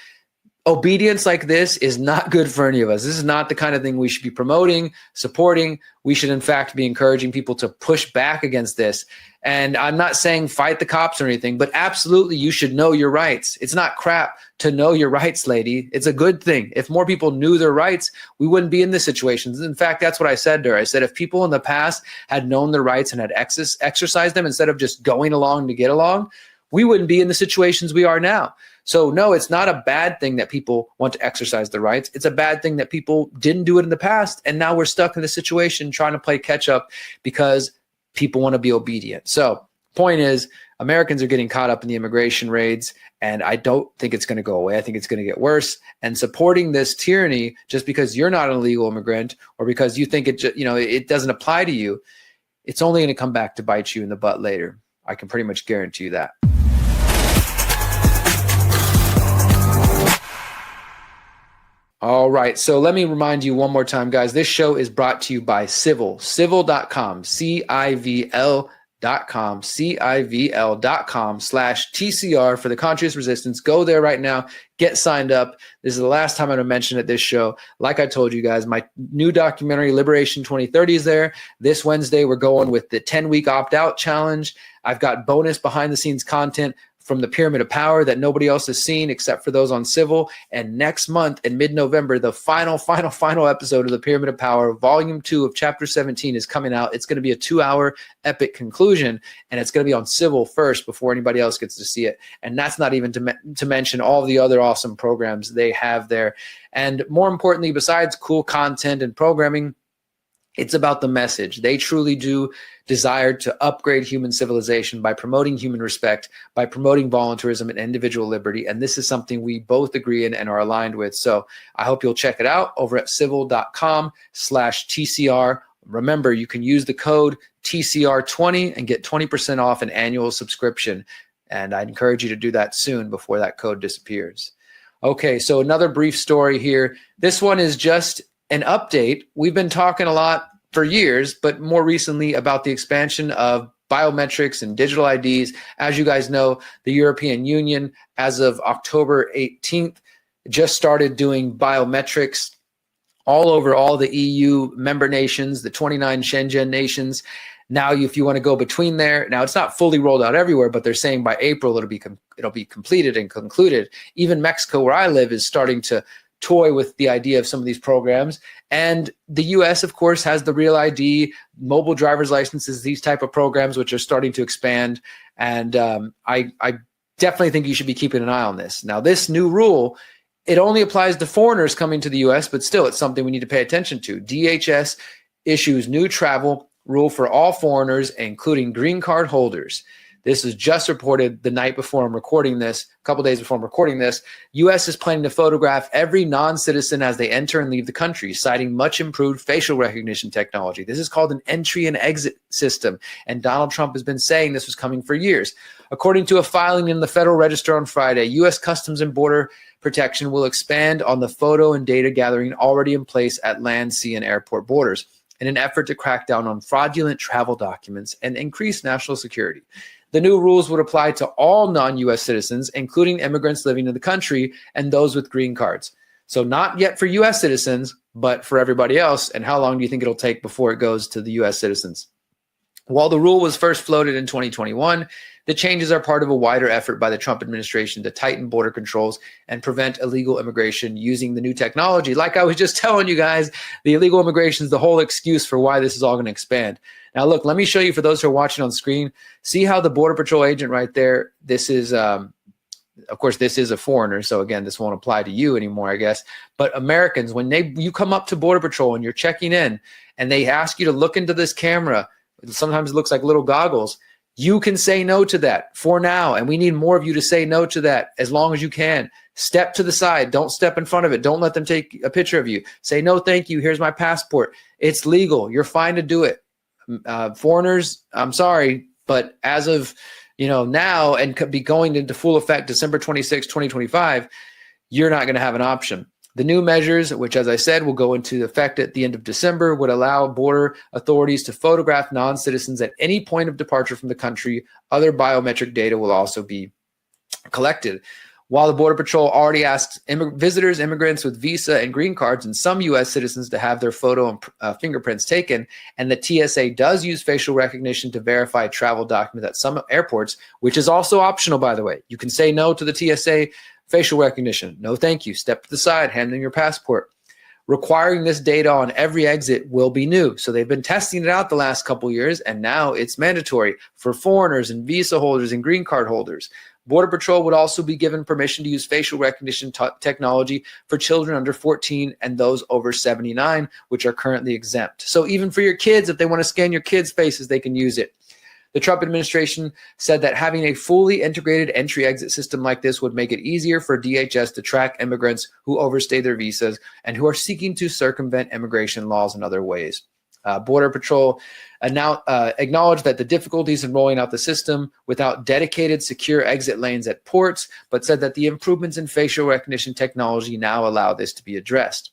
obedience like this is not good for any of us. This is not the kind of thing we should be promoting, supporting. We should, in fact, be encouraging people to push back against this. And I'm not saying fight the cops or anything, but absolutely you should know your rights. It's not crap to know your rights, lady. It's a good thing. If more people knew their rights, we wouldn't be in this situation. In fact, that's what I said to her. I said, if people in the past had known their rights and had exercised them instead of just going along to get along, we wouldn't be in the situations we are now. So no, it's not a bad thing that people want to exercise their rights. It's a bad thing that people didn't do it in the past, and now we're stuck in the situation trying to play catch up because people want to be obedient. So point is, Americans are getting caught up in the immigration raids, and I don't think it's going to go away. I think it's going to get worse. And supporting this tyranny just because you're not an illegal immigrant or because you think it doesn't apply to you, it's only going to come back to bite you in the butt later. I can pretty much guarantee you that. All right. So let me remind you one more time, guys. This show is brought to you by Civil, civil.com, civl.com, civl.com/TCR for the Conscious Resistance. Go there right now. Get signed up. This is the last time I'm going to mention at this show. Like I told you guys, my new documentary, Liberation 2030, is there. This Wednesday, we're going with the 10-week opt-out challenge. I've got bonus behind-the-scenes content from the Pyramid of Power that nobody else has seen except for those on Civil. And next month in mid-November, the final episode of the Pyramid of Power, Volume 2 of Chapter 17 is coming out. It's going to be a 2-hour epic conclusion, and it's going to be on Civil first before anybody else gets to see it. And that's not even to mention all the other awesome programs they have there. And more importantly, besides cool content and programming, it's about the message. They truly do desire to upgrade human civilization by promoting human respect, by promoting voluntarism and individual liberty. And this is something we both agree in and are aligned with. So I hope you'll check it out over at civil.com/TCR. Remember, you can use the code TCR20 and get 20% off an annual subscription. And I encourage you to do that soon before that code disappears. Okay, so another brief story here. This one is just an update. We've been talking a lot for years, but more recently about the expansion of biometrics and digital IDs. As you guys know, the European Union, as of October 18th, just started doing biometrics all over all the EU member nations, the 29 Schengen nations. Now, if you want to go between there, now it's not fully rolled out everywhere, but they're saying by April it'll be completed and concluded. Even Mexico, where I live, is starting to toy with the idea of some of these programs. And the US, of course, has the Real ID, mobile driver's licenses, these type of programs, which are starting to expand. And I definitely think you should be keeping an eye on this. Now, this new rule, it only applies to foreigners coming to the US, but still it's something we need to pay attention to. DHS issues new travel rule for all foreigners, including green card holders. This is just reported the night before I'm recording this, a couple days before I'm recording this. U.S. is planning to photograph every non-citizen as they enter and leave the country, citing much improved facial recognition technology. This is called an entry and exit system, and Donald Trump has been saying this was coming for years. According to a filing in the Federal Register on Friday, U.S. Customs and Border Protection will expand on the photo and data gathering already in place at land, sea, and airport borders in an effort to crack down on fraudulent travel documents and increase national security. The new rules would apply to all non-U.S. citizens, including immigrants living in the country and those with green cards. So not yet for U.S. citizens, but for everybody else. And how long do you think it'll take before it goes to the U.S. citizens? While the rule was first floated in 2021, the changes are part of a wider effort by the Trump administration to tighten border controls and prevent illegal immigration using the new technology. Like I was just telling you guys, the illegal immigration is the whole excuse for why this is all going to expand. Now, look, let me show you for those who are watching on screen. See how the Border Patrol agent right there, this is, of course, this is a foreigner. So again, this won't apply to you anymore, I guess. But Americans, when you come up to Border Patrol and you're checking in and they ask you to look into this camera, sometimes it looks like little goggles. You can say no to that for now. And we need more of you to say no to that as long as you can. Step to the side. Don't step in front of it. Don't let them take a picture of you. Say, no, thank you. Here's my passport. It's legal. You're fine to do it. Foreigners, I'm sorry, but as of now and could be going into full effect December 26, 2025, you're not going to have an option. The new measures, which, as I said, will go into effect at the end of December, would allow border authorities to photograph non-citizens at any point of departure from the country. Other biometric data will also be collected. While the Border Patrol already asked visitors, immigrants with visa and green cards, and some U.S. citizens to have their photo and fingerprints taken, and the TSA does use facial recognition to verify travel documents at some airports, which is also optional, by the way. You can say no to the TSA facial recognition. No, thank you. Step to the side, hand in your passport. Requiring this data on every exit will be new. So they've been testing it out the last couple years, and now it's mandatory for foreigners and visa holders and green card holders. Border Patrol would also be given permission to use facial recognition technology for children under 14 and those over 79, which are currently exempt. So even for your kids, if they want to scan your kids' faces, they can use it. The Trump administration said that having a fully integrated entry-exit system like this would make it easier for DHS to track immigrants who overstay their visas and who are seeking to circumvent immigration laws in other ways. Border Patrol acknowledged that the difficulties in rolling out the system without dedicated secure exit lanes at ports, but said that the improvements in facial recognition technology now allow this to be addressed.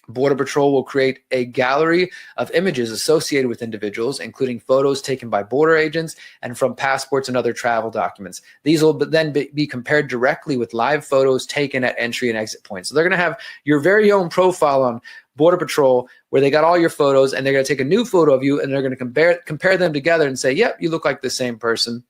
Border Patrol will create a gallery of images associated with individuals, including photos taken by border agents and from passports and other travel documents. These will then be compared directly with live photos taken at entry and exit points. So they're going to have your very own profile on Border Patrol where they got all your photos, and they're going to take a new photo of you and they're going to compare them together and say, yep, you look like the same person.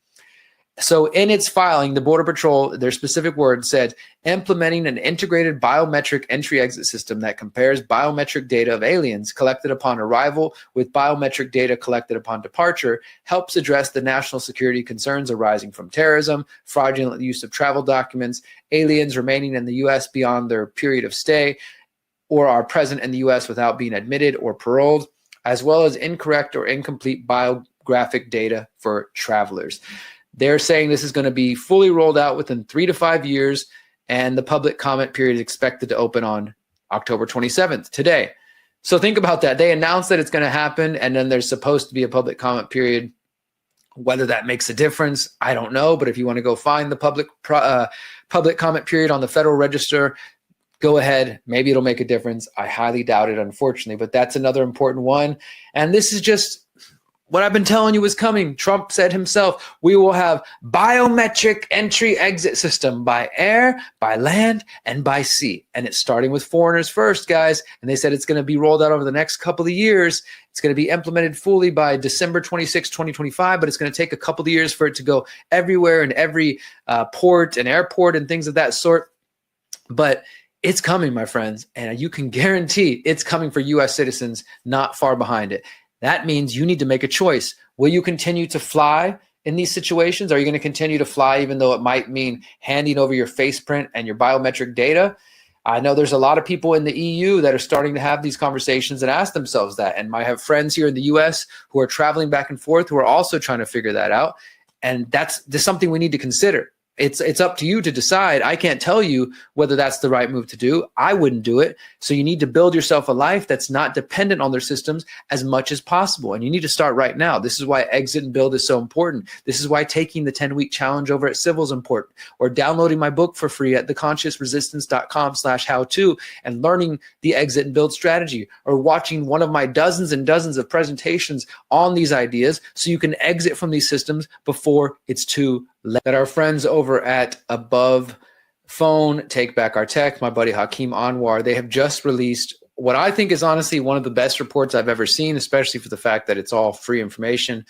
So in its filing, the Border Patrol, their specific word said, implementing an integrated biometric entry-exit system that compares biometric data of aliens collected upon arrival with biometric data collected upon departure helps address the national security concerns arising from terrorism, fraudulent use of travel documents, aliens remaining in the U.S. beyond their period of stay, or are present in the U.S. without being admitted or paroled, as well as incorrect or incomplete biographic data for travelers. They're saying this is going to be fully rolled out within 3 to 5 years, and the public comment period is expected to open on October 27th, today. So think about that. They announced that it's going to happen, and then there's supposed to be a public comment period. Whether that makes a difference, I don't know. But if you want to go find the public comment period on the Federal Register, go ahead. Maybe it'll make a difference. I highly doubt it, unfortunately, but that's another important one. And this is just what I've been telling you is coming. Trump said himself, we will have biometric entry-exit system by air, by land, and by sea. And it's starting with foreigners first, guys. And they said it's going to be rolled out over the next couple of years. It's going to be implemented fully by December 26, 2025, but it's going to take a couple of years for it to go everywhere in every port and airport and things of that sort. But it's coming, my friends, and you can guarantee it's coming for U.S. citizens not far behind it. That means you need to make a choice. Will you continue to fly in these situations? Are you going to continue to fly even though it might mean handing over your face print and your biometric data? I know there's a lot of people in the EU that are starting to have these conversations and ask themselves that. And I have friends here in the US who are traveling back and forth who are also trying to figure that out. And that's something we need to consider. It's up to you to decide. I can't tell you whether that's the right move to do. I wouldn't do it. So you need to build yourself a life that's not dependent on their systems as much as possible. And you need to start right now. This is why exit and build is so important. This is why taking the 10-week challenge over at Civil is important, or downloading my book for free at theconsciousresistance.com/how-to and learning the exit and build strategy, or watching one of my dozens and dozens of presentations on these ideas so you can exit from these systems before it's too late. That our friends over at Above Phone, Take Back Our Tech, my buddy Hakeem Anwar, they have just released what I think is honestly one of the best reports I've ever seen, especially for the fact that it's all free information.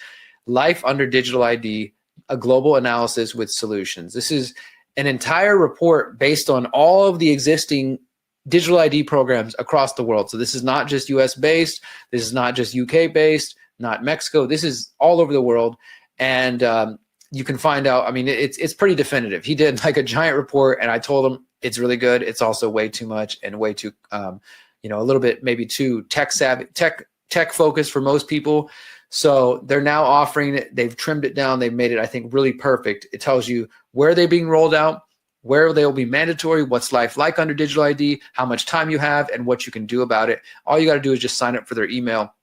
Life Under Digital ID, a global analysis with solutions. This is an entire report based on all of the existing digital ID programs across the world. So this is not just US based. This is not just UK based, not Mexico. This is all over the world. And you can find out, I mean, it's pretty definitive. He did like a giant report, and I told him it's really good. It's also way too much and way too, a little bit maybe too tech savvy, tech focused for most people. So they're now offering it. They've trimmed it down. They've made it, I think, really perfect. It tells you where they're being rolled out, where they will be mandatory, what's life like under digital ID, how much time you have, and what you can do about it. All you got to do is just sign up for their email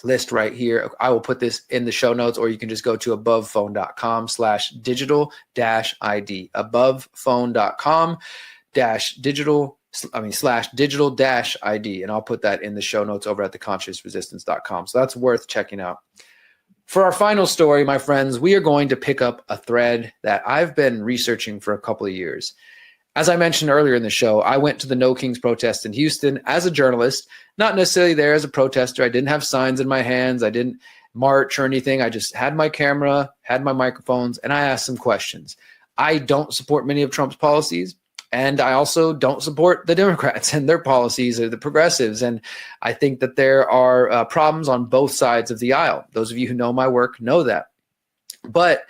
list right here. I will put this in the show notes, or you can just go to abovephone.com/digital-ID, abovephone.com/digital-ID. And I'll put that in the show notes over at theconsciousresistance.com. So that's worth checking out. For our final story, my friends, we are going to pick up a thread that I've been researching for a couple of years. As I mentioned earlier in the show, I went to the No Kings protest in Houston as a journalist, not necessarily there as a protester. I didn't have signs in my hands. I didn't march or anything. I just had my camera, had my microphones, and I asked some questions. I don't support many of Trump's policies, and I also don't support the Democrats and their policies or the progressives. And I think that there are problems on both sides of the aisle. Those of you who know my work know that. But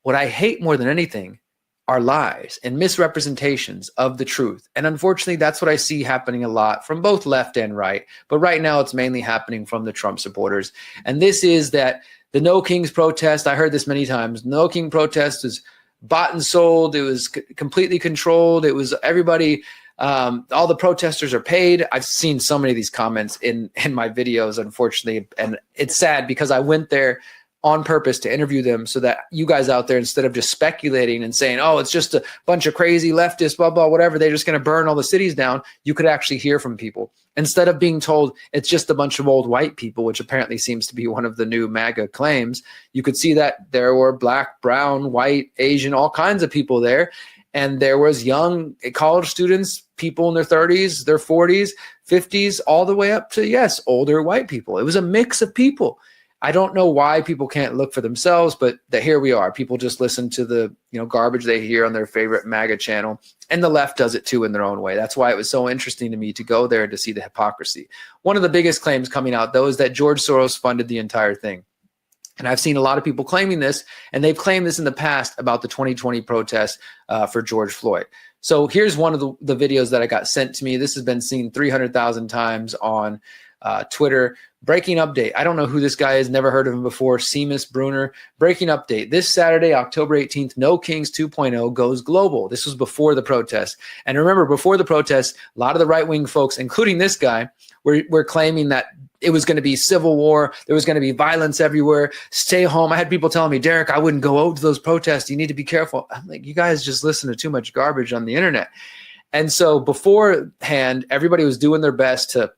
what I hate more than anything are lies and misrepresentations of the truth. And unfortunately, that's what I see happening a lot from both left and right. But right now, it's mainly happening from the Trump supporters. And this is that the No Kings protest, I heard this many times, No King protest is bought and sold. It was completely controlled. It was everybody All the protesters are paid. I've seen so many of these comments in my videos, unfortunately, and it's sad because I went there on purpose to interview them so that you guys out there, instead of just speculating and saying, oh, it's just a bunch of crazy leftists, blah, blah, whatever, they're just going to burn all the cities down, you could actually hear from people. Instead of being told it's just a bunch of old white people, which apparently seems to be one of the new MAGA claims, you could see that there were black, brown, white, Asian, all kinds of people there. And there was young college students, people in their 30s, their 40s, 50s, all the way up to, yes, older white people. It was a mix of people. I don't know why people can't look for themselves, but here we are. People just listen to the garbage they hear on their favorite MAGA channel, and the left does it too in their own way. That's why it was so interesting to me to go there to see the hypocrisy. One of the biggest claims coming out, though, is that George Soros funded the entire thing. And I've seen a lot of people claiming this, and they've claimed this in the past about the 2020 protests for George Floyd. So here's one of the videos that I got sent to me. This has been seen 300,000 times on Twitter. Breaking update. I don't know who this guy is. Never heard of him before. Seamus Bruner. Breaking update. This Saturday, October 18th, No Kings 2.0 goes global. This was before the protest. And remember, before the protest, a lot of the right-wing folks, including this guy, were claiming that it was going to be civil war. There was going to be violence everywhere. Stay home. I had people telling me, Derrick, I wouldn't go out to those protests. You need to be careful. I'm like, you guys just listen to too much garbage on the internet. And so beforehand, everybody was doing their best to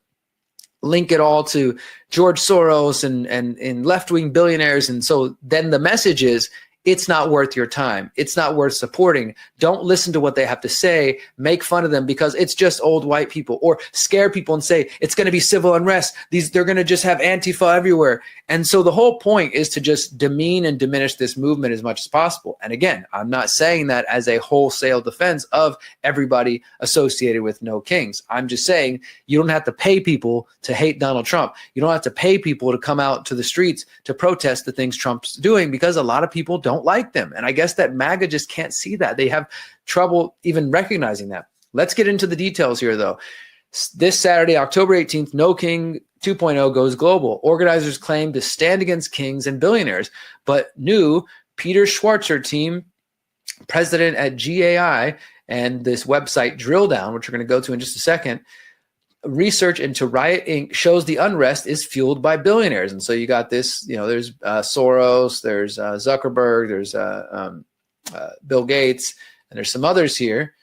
link it all to George Soros and left-wing billionaires. And so then the message is, it's not worth your time. It's not worth supporting. Don't listen to what they have to say. Make fun of them because it's just old white people, or scare people and say it's going to be civil unrest. They're going to just have Antifa everywhere. And so the whole point is to just demean and diminish this movement as much as possible. And again, I'm not saying that as a wholesale defense of everybody associated with No Kings. I'm just saying you don't have to pay people to hate Donald Trump. You don't have to pay people to come out to the streets to protest the things Trump's doing, because a lot of people don't like them. And I guess that MAGA just can't see that. They have trouble even recognizing that. Let's get into the details here, though. This Saturday, October 18th, No King 2.0 goes global. Organizers claim to stand against kings and billionaires, but new Peter Schwarzer team, president at GAI, and this website Drill Down, which we're going to go to in just a second, research into Riot Inc. shows the unrest is fueled by billionaires. And so you got this, there's Soros, there's Zuckerberg, there's Bill Gates, and there's some others here.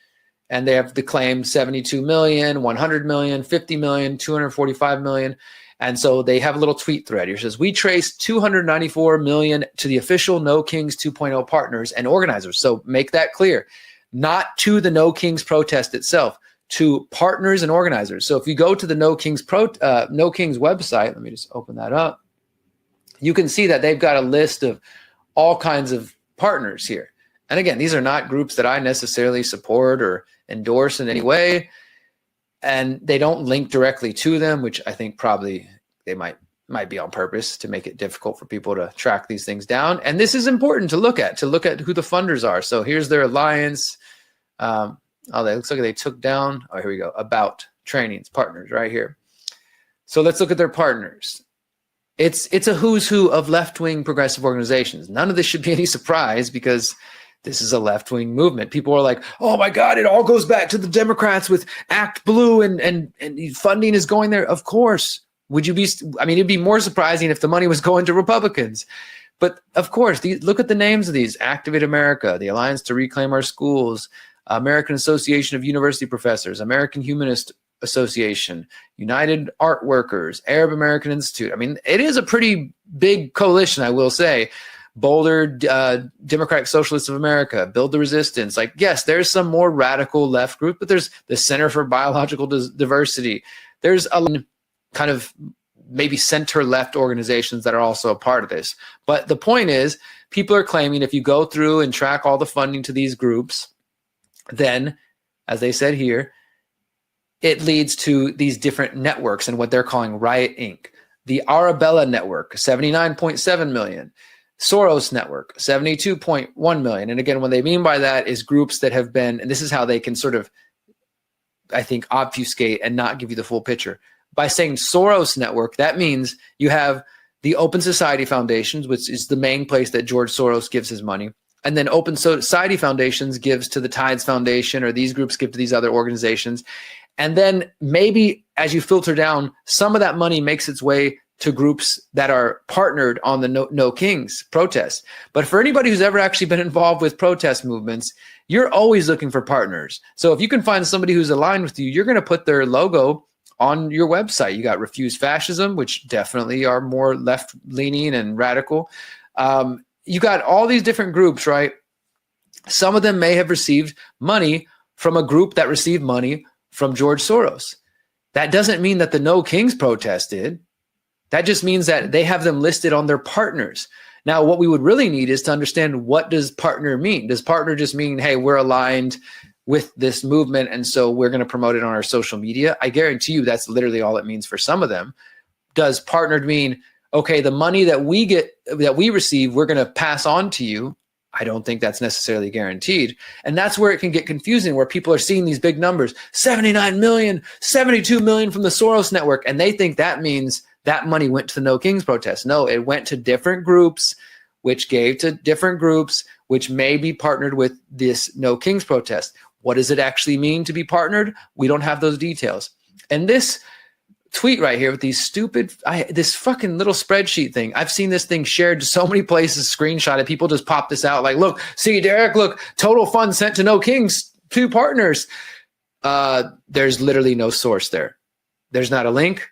And they have the claim 72 million, 100 million, 50 million, 245 million. And so they have a little tweet thread here. It says, we trace 294 million to the official No Kings 2.0 partners and organizers. So make that clear, not to the No Kings protest itself, to partners and organizers. So if you go to the No Kings website, let me just open that up. You can see that they've got a list of all kinds of partners here. And again, these are not groups that I necessarily support or endorse in any way. And they don't link directly to them, which I think probably they might be on purpose to make it difficult for people to track these things down. And this is important to look at who the funders are. So here's their alliance. It looks like they took down, here we go, about trainings, partners right here. So let's look at their partners. It's a who's who of left-wing progressive organizations. None of this should be any surprise because this is a left-wing movement. People are like, oh my God, it all goes back to the Democrats with Act Blue and funding is going there. Of course. It'd be more surprising if the money was going to Republicans. But of course, look at the names of these: Activate America, the Alliance to Reclaim Our Schools, American Association of University Professors, American Humanist Association, United Art Workers, Arab American Institute. It is a pretty big coalition, I will say. Boulder, Democratic Socialists of America, Build the Resistance. Yes, there's some more radical left group, but there's the Center for Biological Diversity. There's a kind of maybe center-left organizations that are also a part of this. But the point is, people are claiming if you go through and track all the funding to these groups, then, as they said here, it leads to these different networks and what they're calling Riot Inc. The Arabella Network, 79.7 million. Soros Network, 72.1 million. And again, what they mean by that is groups that have been, and this is how they can sort of, I think, obfuscate and not give you the full picture. By saying Soros Network, that means you have the Open Society Foundations, which is the main place that George Soros gives his money. And then Open Society Foundations gives to the Tides Foundation, or these groups give to these other organizations. And then maybe as you filter down, some of that money makes its way to groups that are partnered on the No Kings protests. But for anybody who's ever actually been involved with protest movements, you're always looking for partners. So if you can find somebody who's aligned with you, you're going to put their logo on your website. You got Refuse Fascism, which definitely are more left-leaning and radical. You got all these different groups, right? Some of them may have received money from a group that received money from George Soros. That doesn't mean that the No Kings protest did. That just means that they have them listed on their partners. Now, what we would really need is to understand, what does partner mean? Does partner just mean, hey, we're aligned with this movement, and so we're going to promote it on our social media? I guarantee you that's literally all it means for some of them. Does partnered mean, okay, the money that we receive, we're going to pass on to you? I don't think that's necessarily guaranteed. And that's where it can get confusing, where people are seeing these big numbers, 79 million, 72 million from the Soros network, and they think that means that money went to the No Kings protest. No, it went to different groups, which gave to different groups, which may be partnered with this No Kings protest. What does it actually mean to be partnered? We don't have those details. And this tweet right here with these stupid, this fucking little spreadsheet thing. I've seen this thing shared to so many places, screenshotted. People just pop this out like, look, see, Derrick, look, total funds sent to No Kings, 2 partners. There's literally no source there. There's not a link.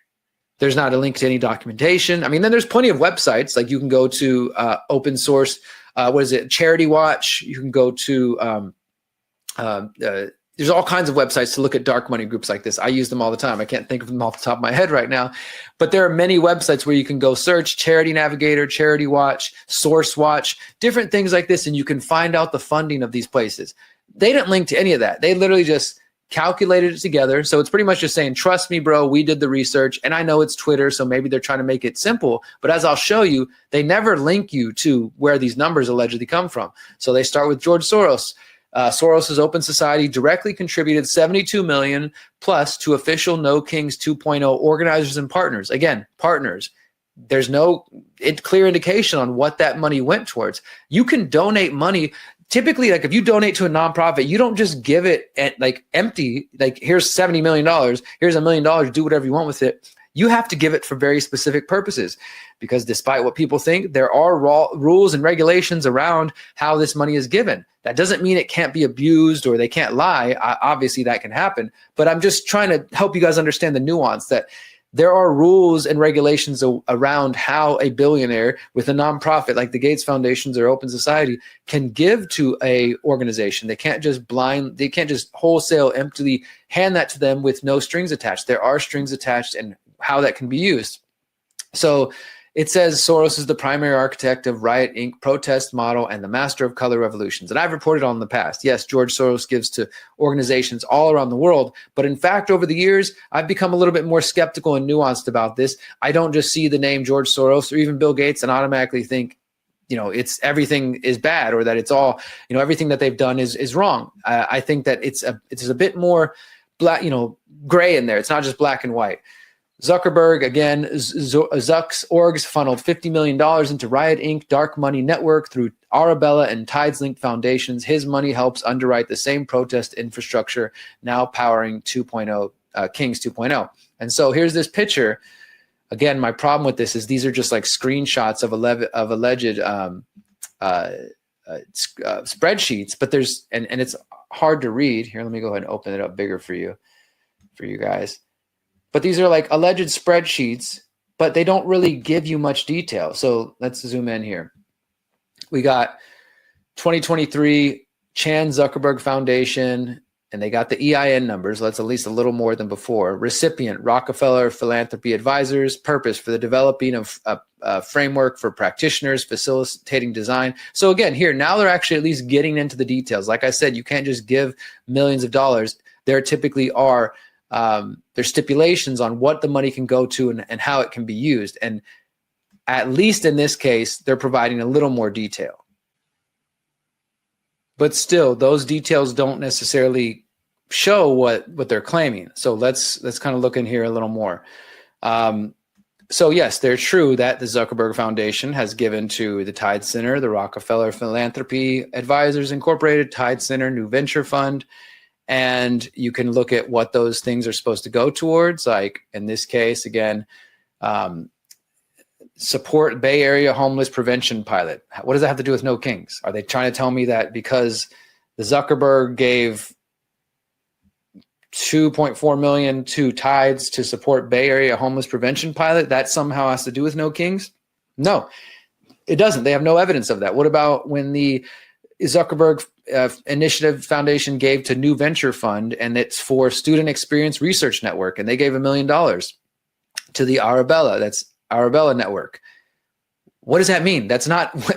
There's not a link to any documentation. I mean, then there's plenty of websites. Like you can go to open source, Charity Watch. You can go to, there's all kinds of websites to look at dark money groups like this. I use them all the time. I can't think of them off the top of my head right now. But there are many websites where you can go search Charity Navigator, Charity Watch, Source Watch, different things like this, and you can find out the funding of these places. They didn't link to any of that. They literally just calculated it together. So it's pretty much just saying, trust me, bro, we did the research. And I know it's Twitter, so maybe they're trying to make it simple. But as I'll show you, they never link you to where these numbers allegedly come from. So they start with George Soros. Soros's Open Society directly contributed 72 million plus to official No Kings 2.0 organizers and partners. Again, partners. There's no clear indication on what that money went towards. You can donate money. Typically, like if you donate to a nonprofit, you don't just give it at like empty, like here's $70 million, here's $1 million, do whatever you want with it. You have to give it for very specific purposes, because despite what people think, there are rules and regulations around how this money is given. That doesn't mean it can't be abused or they can't lie. Obviously, that can happen. But I'm just trying to help you guys understand the nuance that there are rules and regulations around how a billionaire with a nonprofit like the Gates Foundations or Open Society can give to a organization. They can't just wholesale emptily hand that to them with no strings attached. There are strings attached and how that can be used. So it says Soros is the primary architect of Riot Inc. protest model and the master of color revolutions. And I've reported on in the past. Yes, George Soros gives to organizations all around the world. But in fact, over the years, I've become a little bit more skeptical and nuanced about this. I don't just see the name George Soros or even Bill Gates and automatically think, it's everything is bad, or that it's all, everything that they've done is wrong. I think that it's a bit more black, gray in there. It's not just black and white. Zuckerberg, again, Zuck's orgs funneled $50 million into Riot Inc. dark money network through Arabella and Tides Link foundations. His money helps underwrite the same protest infrastructure now powering 2.0, Kings 2.0. And so here's this picture. Again, my problem with this is these are just like screenshots of alleged spreadsheets, but there's, and it's hard to read. Here, let me go ahead and open it up bigger for you guys. But these are like alleged spreadsheets, but they don't really give you much detail. So let's zoom in here. We got 2023 Chan Zuckerberg Foundation, and they got the EIN numbers. That's at least a little more than before. Recipient, Rockefeller Philanthropy Advisors. Purpose, for the developing of a framework for practitioners, facilitating design. So again, here, now they're actually at least getting into the details. Like I said, you can't just give millions of dollars. There typically are there's stipulations on what the money can go to and how it can be used. And at least in this case, they're providing a little more detail. But still, those details don't necessarily show what they're claiming. So let's kind of look in here a little more. So yes, they're true that the Zuckerberg Foundation has given to the Tide Center, the Rockefeller Philanthropy Advisors Incorporated, Tide Center New Venture Fund, and you can look at what those things are supposed to go towards. Like in this case, again, support Bay Area homeless prevention pilot. What does that have to do with No Kings? Are they trying to tell me that because the Zuckerberg gave $2.4 million to Tides to support Bay Area homeless prevention pilot, that somehow has to do with No Kings? No, it doesn't. They have no evidence of that. What about when the Zuckerberg Initiative Foundation gave to New Venture Fund, and it's for Student Experience Research Network, and they gave $1 million to the Arabella, that's Arabella Network? What does that mean? That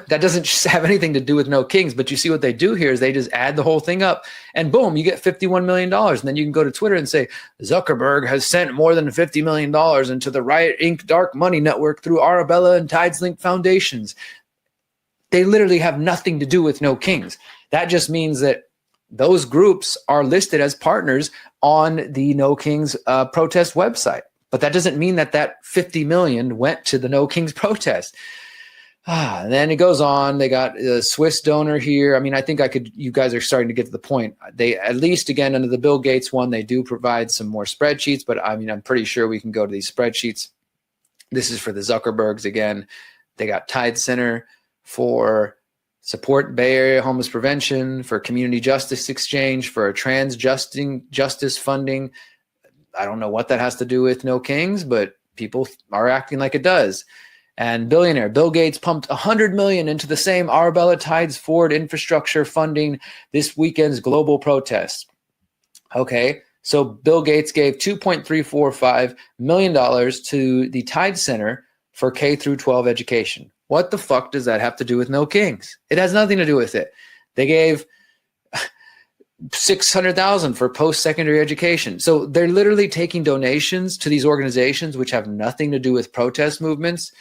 doesn't have anything to do with No Kings, but you see what they do here is they just add the whole thing up and boom, you get $51 million. And then you can go to Twitter and say, Zuckerberg has sent more than $50 million into the Riot Inc. dark money network through Arabella and Tides Link foundations. They literally have nothing to do with No Kings. That just means that those groups are listed as partners on the No Kings protest website. But that doesn't mean that that 50 million went to the No Kings protest. And then it goes on. They got a Swiss donor here. I mean, I think you guys are starting to get to the point. They, at least again, under the Bill Gates one, they do provide some more spreadsheets, but I mean, I'm pretty sure we can go to these spreadsheets. This is for the Zuckerbergs again. They got Tide Center for support Bay Area homeless prevention, for community justice exchange, for trans justice funding. I don't know what that has to do with No Kings, but people are acting like it does. And billionaire Bill Gates pumped $100 million into the same Arabella Tides Forward infrastructure funding this weekend's global protests. Okay, so Bill Gates gave $2.345 million to the Tide Center for K through 12 education. What the fuck does that have to do with No Kings? It has nothing to do with it. They gave $600,000 for post-secondary education. So they're literally taking donations to these organizations which have nothing to do with protest movements,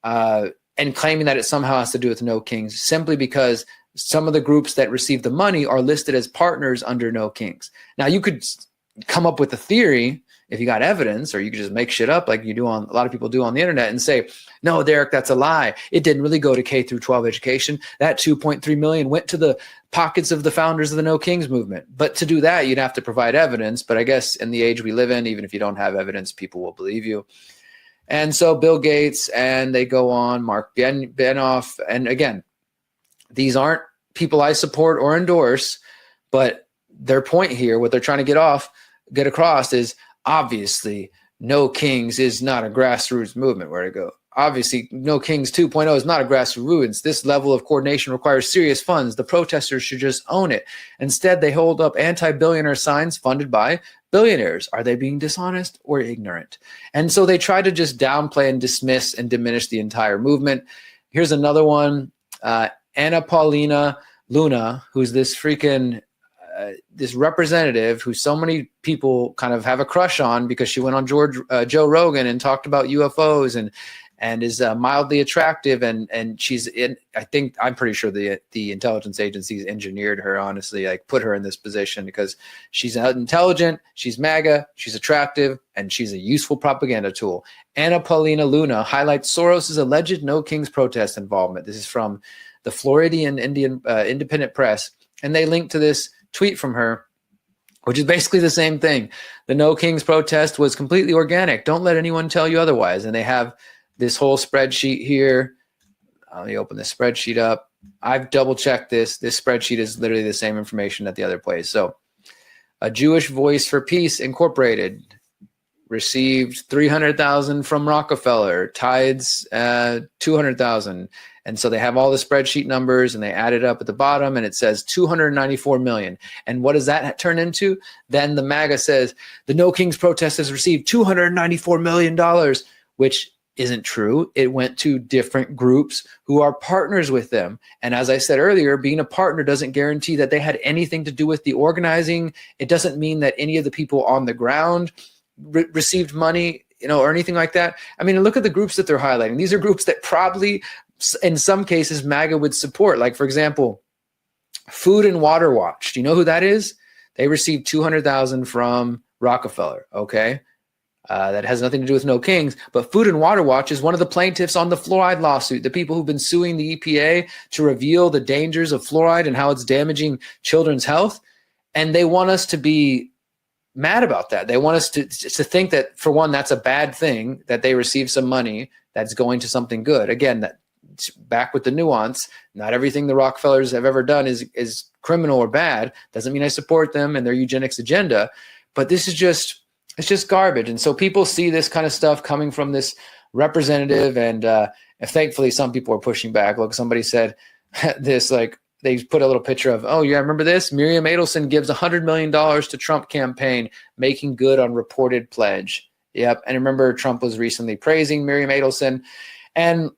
and claiming that it somehow has to do with No Kings simply because some of the groups that receive the money are listed as partners under No Kings. Now, you could come up with a theory if you got evidence, or you could just make shit up like you do on a lot of people do on the internet and say, no, Derrick, that's a lie. It didn't really go to K through 12 education. That 2.3 million went to the pockets of the founders of the No Kings movement. But to do that, you'd have to provide evidence. But I guess in the age we live in, even if you don't have evidence, people will believe you. And so Bill Gates, and they go on, Mark Benoff. And again, these aren't people I support or endorse, but their point here, what they're trying to get across is obviously No Kings is not a grassroots movement. Where to go? Obviously, No Kings 2.0 is not a grassroots movement. This level of coordination requires serious funds. The protesters should just own it. Instead, they hold up anti-billionaire signs funded by billionaires. Are they being dishonest or ignorant? And so they try to just downplay and dismiss and diminish the entire movement. Here's another one. Anna Paulina Luna, who's this freaking this representative who so many people kind of have a crush on because she went on Joe Rogan and talked about UFOs and is mildly attractive, and she's in. I'm pretty sure the intelligence agencies engineered her, honestly, like put her in this position because she's intelligent, she's MAGA, she's attractive, and she's a useful propaganda tool. Anna Paulina Luna highlights Soros' alleged No Kings protest involvement. This is from the Floridian Independent Press, and they link to this tweet from her, which is basically the same thing. The No Kings protest was completely organic. Don't let anyone tell you otherwise. And they have this whole spreadsheet here. Let me open this spreadsheet up. I've double checked this. This spreadsheet is literally the same information at the other place. So a Jewish Voice for Peace Incorporated received $300,000 from Rockefeller, Tides 200,000. And so they have all the spreadsheet numbers and they add it up at the bottom and it says 294 million. And what does that turn into? Then the MAGA says the No Kings protest has received $294 million, which isn't true. It went to different groups who are partners with them. And as I said earlier, being a partner doesn't guarantee that they had anything to do with the organizing. It doesn't mean that any of the people on the ground received money, or anything like that. I mean, look at the groups that they're highlighting. These are groups that probably, in some cases, MAGA would support. Like, for example, Food and Water Watch. Do you know who that is? They received $200,000 from Rockefeller. Okay. that has nothing to do with No Kings, but Food and Water Watch is one of the plaintiffs on the fluoride lawsuit, the people who've been suing the EPA to reveal the dangers of fluoride and how it's damaging children's health. And they want us to be mad about that. They want us to think that, for one, that's a bad thing, that they receive some money that's going to something good. Again, that back with the nuance, not everything the Rockefellers have ever done is criminal or bad. Doesn't mean I support them and their eugenics agenda, but this is just, it's just garbage. And so people see this kind of stuff coming from this representative, and thankfully some people are pushing back. Look, somebody said this, like, they put a little picture of, oh, yeah, remember this? Miriam Adelson gives $100 million to Trump campaign, making good on reported pledge. Yep. And remember, Trump was recently praising Miriam Adelson. And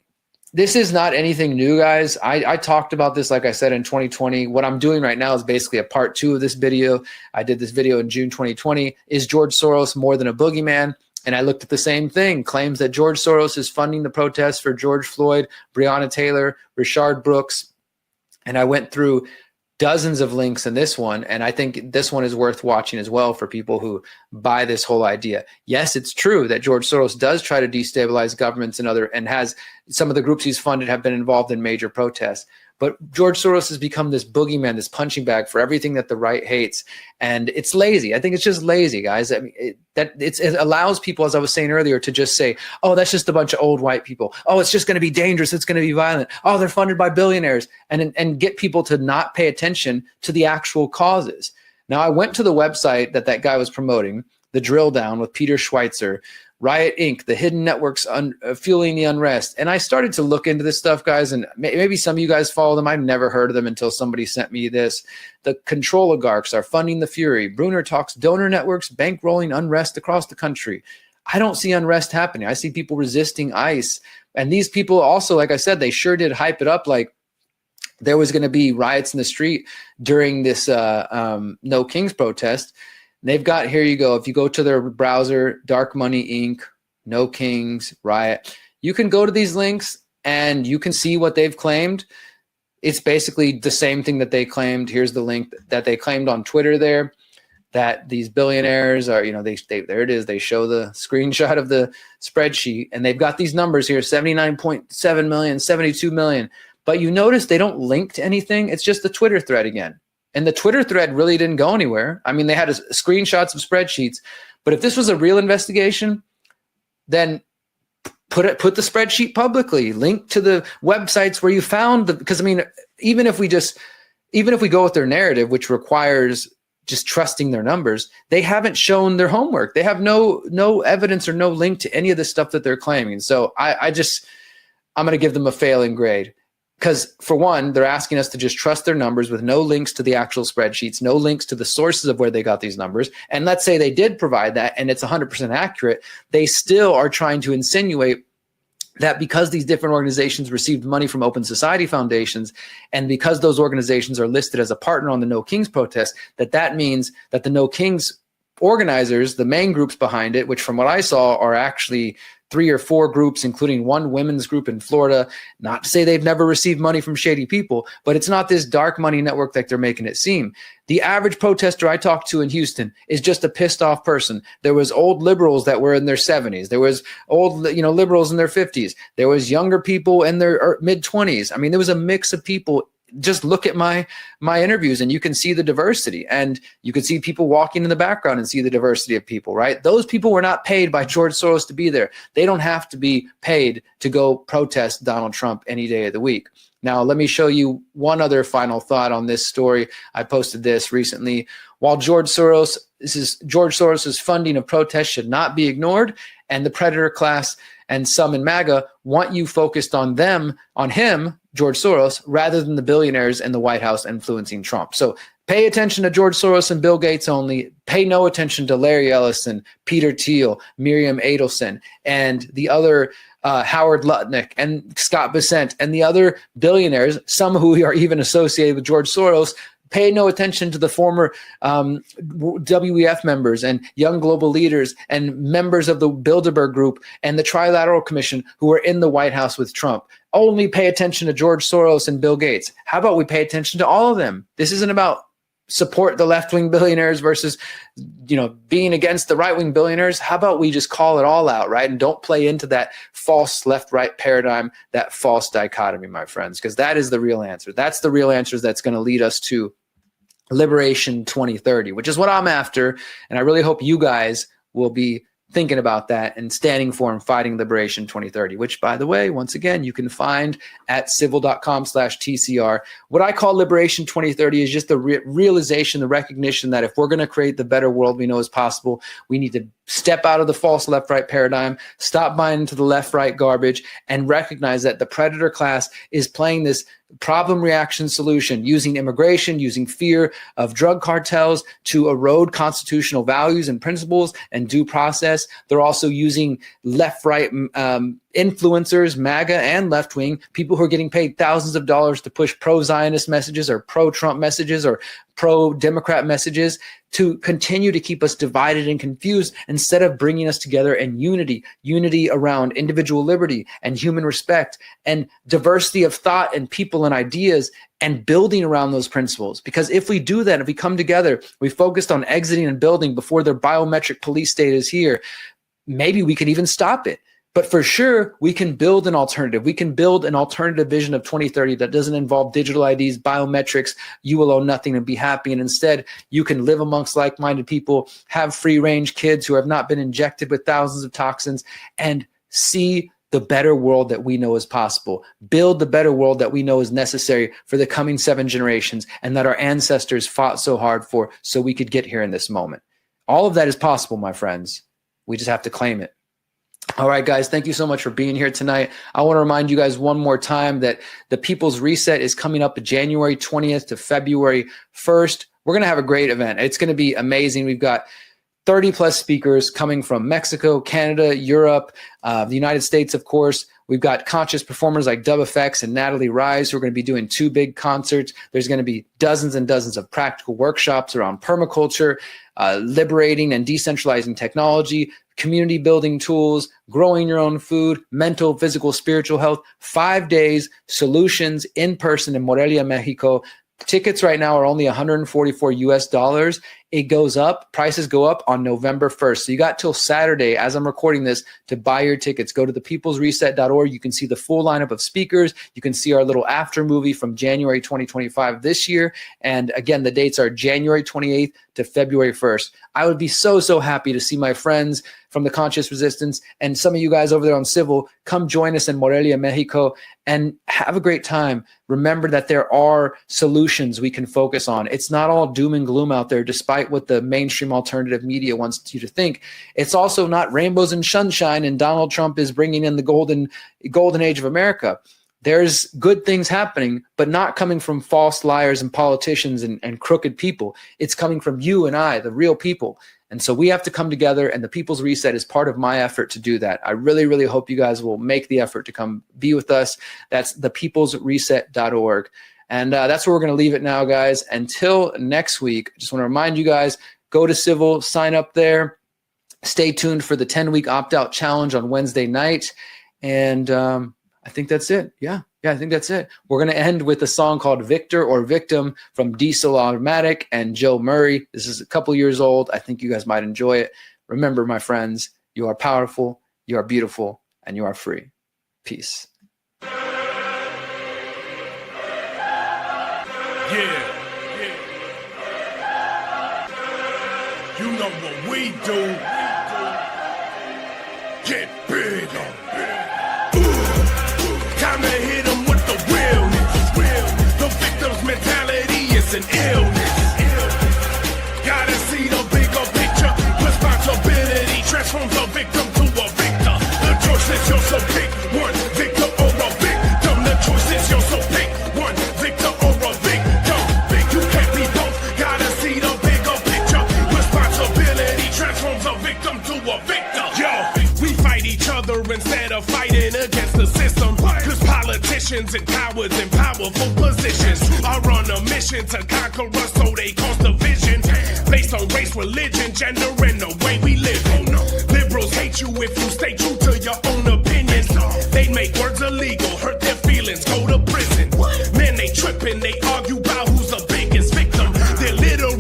this is not anything new, guys. I talked about this, like I said, in 2020. What I'm doing right now is basically a part 2 of this video. I did this video in June 2020. Is George Soros more than a boogeyman? And I looked at the same thing, claims that George Soros is funding the protests for George Floyd, Breonna Taylor, Rayshard Brooks. And I went through dozens of links in this one, and I think this one is worth watching as well for people who buy this whole idea. Yes, it's true that George Soros does try to destabilize governments and has some of the groups he's funded have been involved in major protests. But George Soros has become this boogeyman, this punching bag for everything that the right hates. And it's lazy. I think it's just lazy, guys. I mean, it allows people, as I was saying earlier, to just say, oh, that's just a bunch of old white people. Oh, it's just going to be dangerous. It's going to be violent. Oh, they're funded by billionaires. And get people to not pay attention to the actual causes. Now, I went to the website that guy was promoting, the drill down with Peter Schweitzer, Riot Inc., the hidden networks fueling the unrest. And I started to look into this stuff, guys, and maybe some of you guys follow them. I've never heard of them until somebody sent me this. The control oligarchs are funding the fury. Bruner talks donor networks bankrolling unrest across the country. I don't see unrest happening. I see people resisting ICE. And these people also, like I said, they sure did hype it up like there was going to be riots in the street during this No Kings protest. They've got, here you go, if you go to their browser, Dark Money Inc., No Kings, Riot, you can go to these links and you can see what they've claimed. It's basically the same thing that they claimed. Here's the link that they claimed on Twitter there, that these billionaires are, they there it is. They show the screenshot of the spreadsheet, and they've got these numbers here, 79.7 million, 72 million. But you notice they don't link to anything. It's just the Twitter thread again. And the Twitter thread really didn't go anywhere. I mean, they had screenshots of spreadsheets. But if this was a real investigation, then put the spreadsheet publicly. Link to the websites where you found because I mean, even if we go with their narrative, which requires just trusting their numbers, they haven't shown their homework. They have no evidence or no link to any of the stuff that they're claiming. So I'm going to give them a failing grade. Because, for one, they're asking us to just trust their numbers with no links to the actual spreadsheets, no links to the sources of where they got these numbers. And let's say they did provide that and it's 100% accurate, they still are trying to insinuate that because these different organizations received money from open society foundations, and because those organizations are listed as a partner on the No Kings protest, that means that the No Kings organizers, the main groups behind it, which from what I saw are actually 3 or 4 groups, including one women's group in Florida. Not to say they've never received money from shady people, but it's not this dark money network that they're making it seem. The average protester I talked to in Houston is just a pissed off person. There was old liberals that were in their 70s. There was old, liberals in their 50s. There was younger people in their mid 20s. I mean, there was a mix of people. Just look at my interviews and you can see the diversity, and you can see people walking in the background and see the diversity of people, right? Those people were not paid by George Soros to be there. They don't have to be paid to go protest Donald Trump any day of the week. Now, let me show you one other final thought on this story. I posted this recently. While George Soros's funding of protests should not be ignored, and the predator class and some in MAGA want you focused on him, George Soros, rather than the billionaires in the White House influencing Trump. So pay attention to George Soros and Bill Gates only. Pay no attention to Larry Ellison, Peter Thiel, Miriam Adelson, and the other Howard Lutnick and Scott Bessent and the other billionaires, some who are even associated with George Soros. Pay no attention to the former WEF members and young global leaders and members of the Bilderberg Group and the Trilateral Commission who were in the White House with Trump. Only pay attention to George Soros and Bill Gates. How about we pay attention to all of them? This isn't about support the left-wing billionaires versus, being against the right-wing billionaires. How about we just call it all out, right? And don't play into that false left-right paradigm, that false dichotomy, my friends, because that is the real answer. That's the real answer that's going to lead us to Liberation 2030, which is what I'm after. And I really hope you guys will be thinking about that and standing for and fighting Liberation 2030, which, by the way, once again, you can find at civil.com/TCR. What I call Liberation 2030 is just the realization, the recognition that if we're going to create the better world we know is possible, we need to step out of the false left-right paradigm, stop buying into the left-right garbage, and recognize that the predator class is playing this problem reaction solution, using immigration, using fear of drug cartels to erode constitutional values and principles and due process. They're also using left-right influencers, MAGA and left-wing, people who are getting paid thousands of dollars to push pro-Zionist messages or pro-Trump messages or pro-Democrat messages to continue to keep us divided and confused instead of bringing us together in unity around individual liberty and human respect and diversity of thought and people and ideas and building around those principles. Because if we do that, if we come together, we focused on exiting and building before their biometric police state is here, maybe we could even stop it. But for sure, we can build an alternative. We can build an alternative vision of 2030 that doesn't involve digital IDs, biometrics, you will own nothing and be happy. And instead, you can live amongst like-minded people, have free-range kids who have not been injected with thousands of toxins, and see the better world that we know is possible. Build the better world that we know is necessary for the coming 7 generations and that our ancestors fought so hard for so we could get here in this moment. All of that is possible, my friends. We just have to claim it. All right, guys, thank you so much for being here tonight. I want to remind you guys one more time that the People's Reset is coming up January 20th to February 1st. We're going to have a great event. It's going to be amazing. We've got 30 plus speakers coming from Mexico, Canada, Europe, the United States, of course. We've got conscious performers like Dub FX and Natalie Rise who are going to be doing 2 big concerts. There's going to be dozens and dozens of practical workshops around permaculture, liberating and decentralizing technology, community building tools, growing your own food, mental, physical, spiritual health, 5 days, solutions in person in Morelia, Mexico. Tickets right now are only $144 US. It goes up, prices go up on November 1st. So you got till Saturday, as I'm recording this, to buy your tickets. Go to thepeoplesreset.org. You can see the full lineup of speakers. You can see our little after movie from January 2025 this year. And again, the dates are January 28th to February 1st. I would be so happy to see my friends from the Conscious Resistance and some of you guys over there on Civil come join us in Morelia, Mexico, and have a great time. Remember that there are solutions we can focus on. It's not all doom and gloom out there, despite what the mainstream alternative media wants you to think. It's also not rainbows and sunshine and Donald Trump is bringing in the golden age of America. There's good things happening, but not coming from false liars and politicians and crooked people. It's coming from you and I, the real people. And so we have to come together, and the People's Reset is part of my effort to do that. I really hope you guys will make the effort to come be with us. That's thepeoplesreset.org. And that's where we're going to leave it now, guys. Until next week, I just want to remind you guys, go to Civil, sign up there. Stay tuned for the 10-week opt-out challenge on Wednesday night. And I think that's it. Yeah, I think that's it. We're going to end with a song called Victor or Victim from DSL Automatic and Joe Murray. This is a couple years old. I think you guys might enjoy it. Remember, my friends, you are powerful, you are beautiful, and you are free. Peace. Yeah. You know what we do. Get big. Time to hit them with the realness. The victim's mentality is an illness. Gotta see the bigger picture. Responsibility transforms a victim to a victor. The choice is yours, so pick one, victor or a victim. The choice is yours, so pick one, victor or a victim. You can't be both. Gotta see the bigger picture. Responsibility transforms a victim to a victor. Yo, we fight each other instead of fighting against the system. Cause politicians and cowards in powerful positions are on a mission to conquer us, so they cause division based on race, religion, gender, and the way we live. Liberals hate you if you stay true to your own opinions. They make words illegal, hurt their feelings, go to prison. Man, they tripping, they argue about who's the biggest victim. They're literal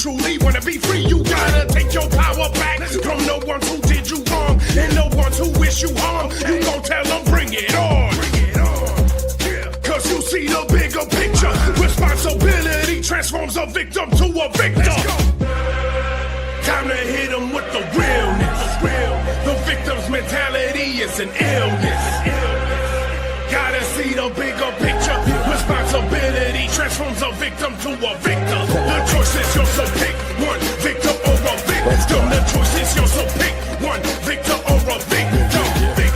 truly wanna be free, you gotta take your power back from the ones who did you wrong and the ones who wish you harm. You gon' tell them bring it on. Cause you see the bigger picture. Responsibility transforms a victim to a victor. Time to hit them with the realness. The victim's mentality is an illness. Gotta see the bigger picture. Responsibility transforms a victim to a victor. The choice is yours, so pick one, victim or a victim. The choice is yours, so pick one, victor or a victim.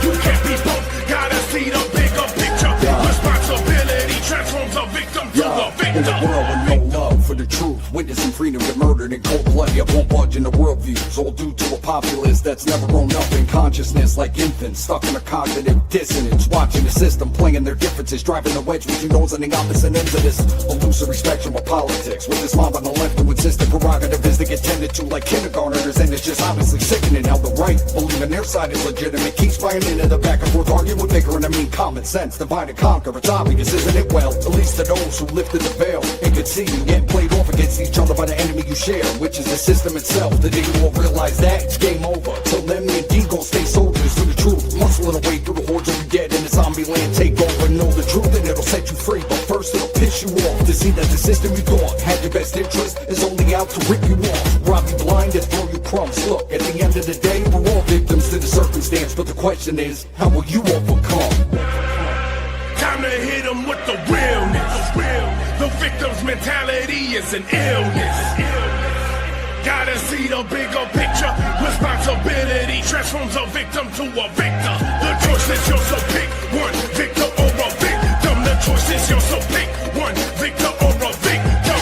You can't be both, gotta see the bigger picture. Responsibility transforms a victim to a victim. In a world with no love for the truth, witnessing freedom get murdered in cold blood. I won't budge in the worldviews, all due to a populace that's never grown up in consciousness, like infants stuck in a cognitive dissonance, watching the system playing their differences, driving the wedge between those on the opposite ends of this illusory spectrum of politics. With this mob on the left who insist the prerogative is to get tended to like kindergartners, and it's just honestly sickening how the right, believing their side is legitimate, keeps buying into the back and forth arguing with vigor and I mean common sense, divide and conquer. It's obvious, isn't it? Well, at least to those who lifted the veil and could see you getting played off against each other by the enemy you share, which is the system itself. The day you all realize that, it's game over. Till then, me and D gon' stay soldiers for the truth, muscling away through the hordes of the dead in the zombie land. Take over, know the truth, and it'll set you free. But first, it'll piss you off to see that the system you thought had your best interest is only out to rip you off, rob you blind, and throw you crumbs. Look, at the end of the day, we're all victims to the circumstance, but the question is, how will you overcome? Time to hit them with the realness. The victim's mentality is an illness. Gotta see the bigger picture. Responsibility transforms a victim to a victor. The choice is yours, so pick one, victor or a victim. The choice is yours, so pick one, victor or a victim.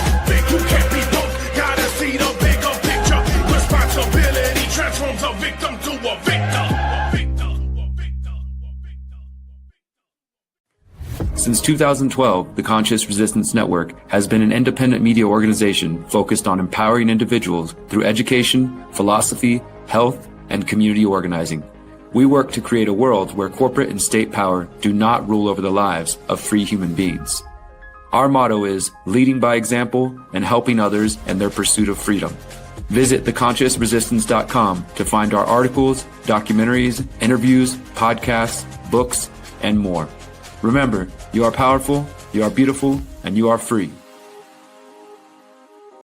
You can't be both, gotta see the bigger picture. Responsibility transforms a victim to a victor. Since 2012, the Conscious Resistance Network has been an independent media organization focused on empowering individuals through education, philosophy, health, and community organizing. We work to create a world where corporate and state power do not rule over the lives of free human beings. Our motto is leading by example and helping others in their pursuit of freedom. Visit theconsciousresistance.com to find our articles, documentaries, interviews, podcasts, books, and more. Remember, you are powerful, you are beautiful, and you are free.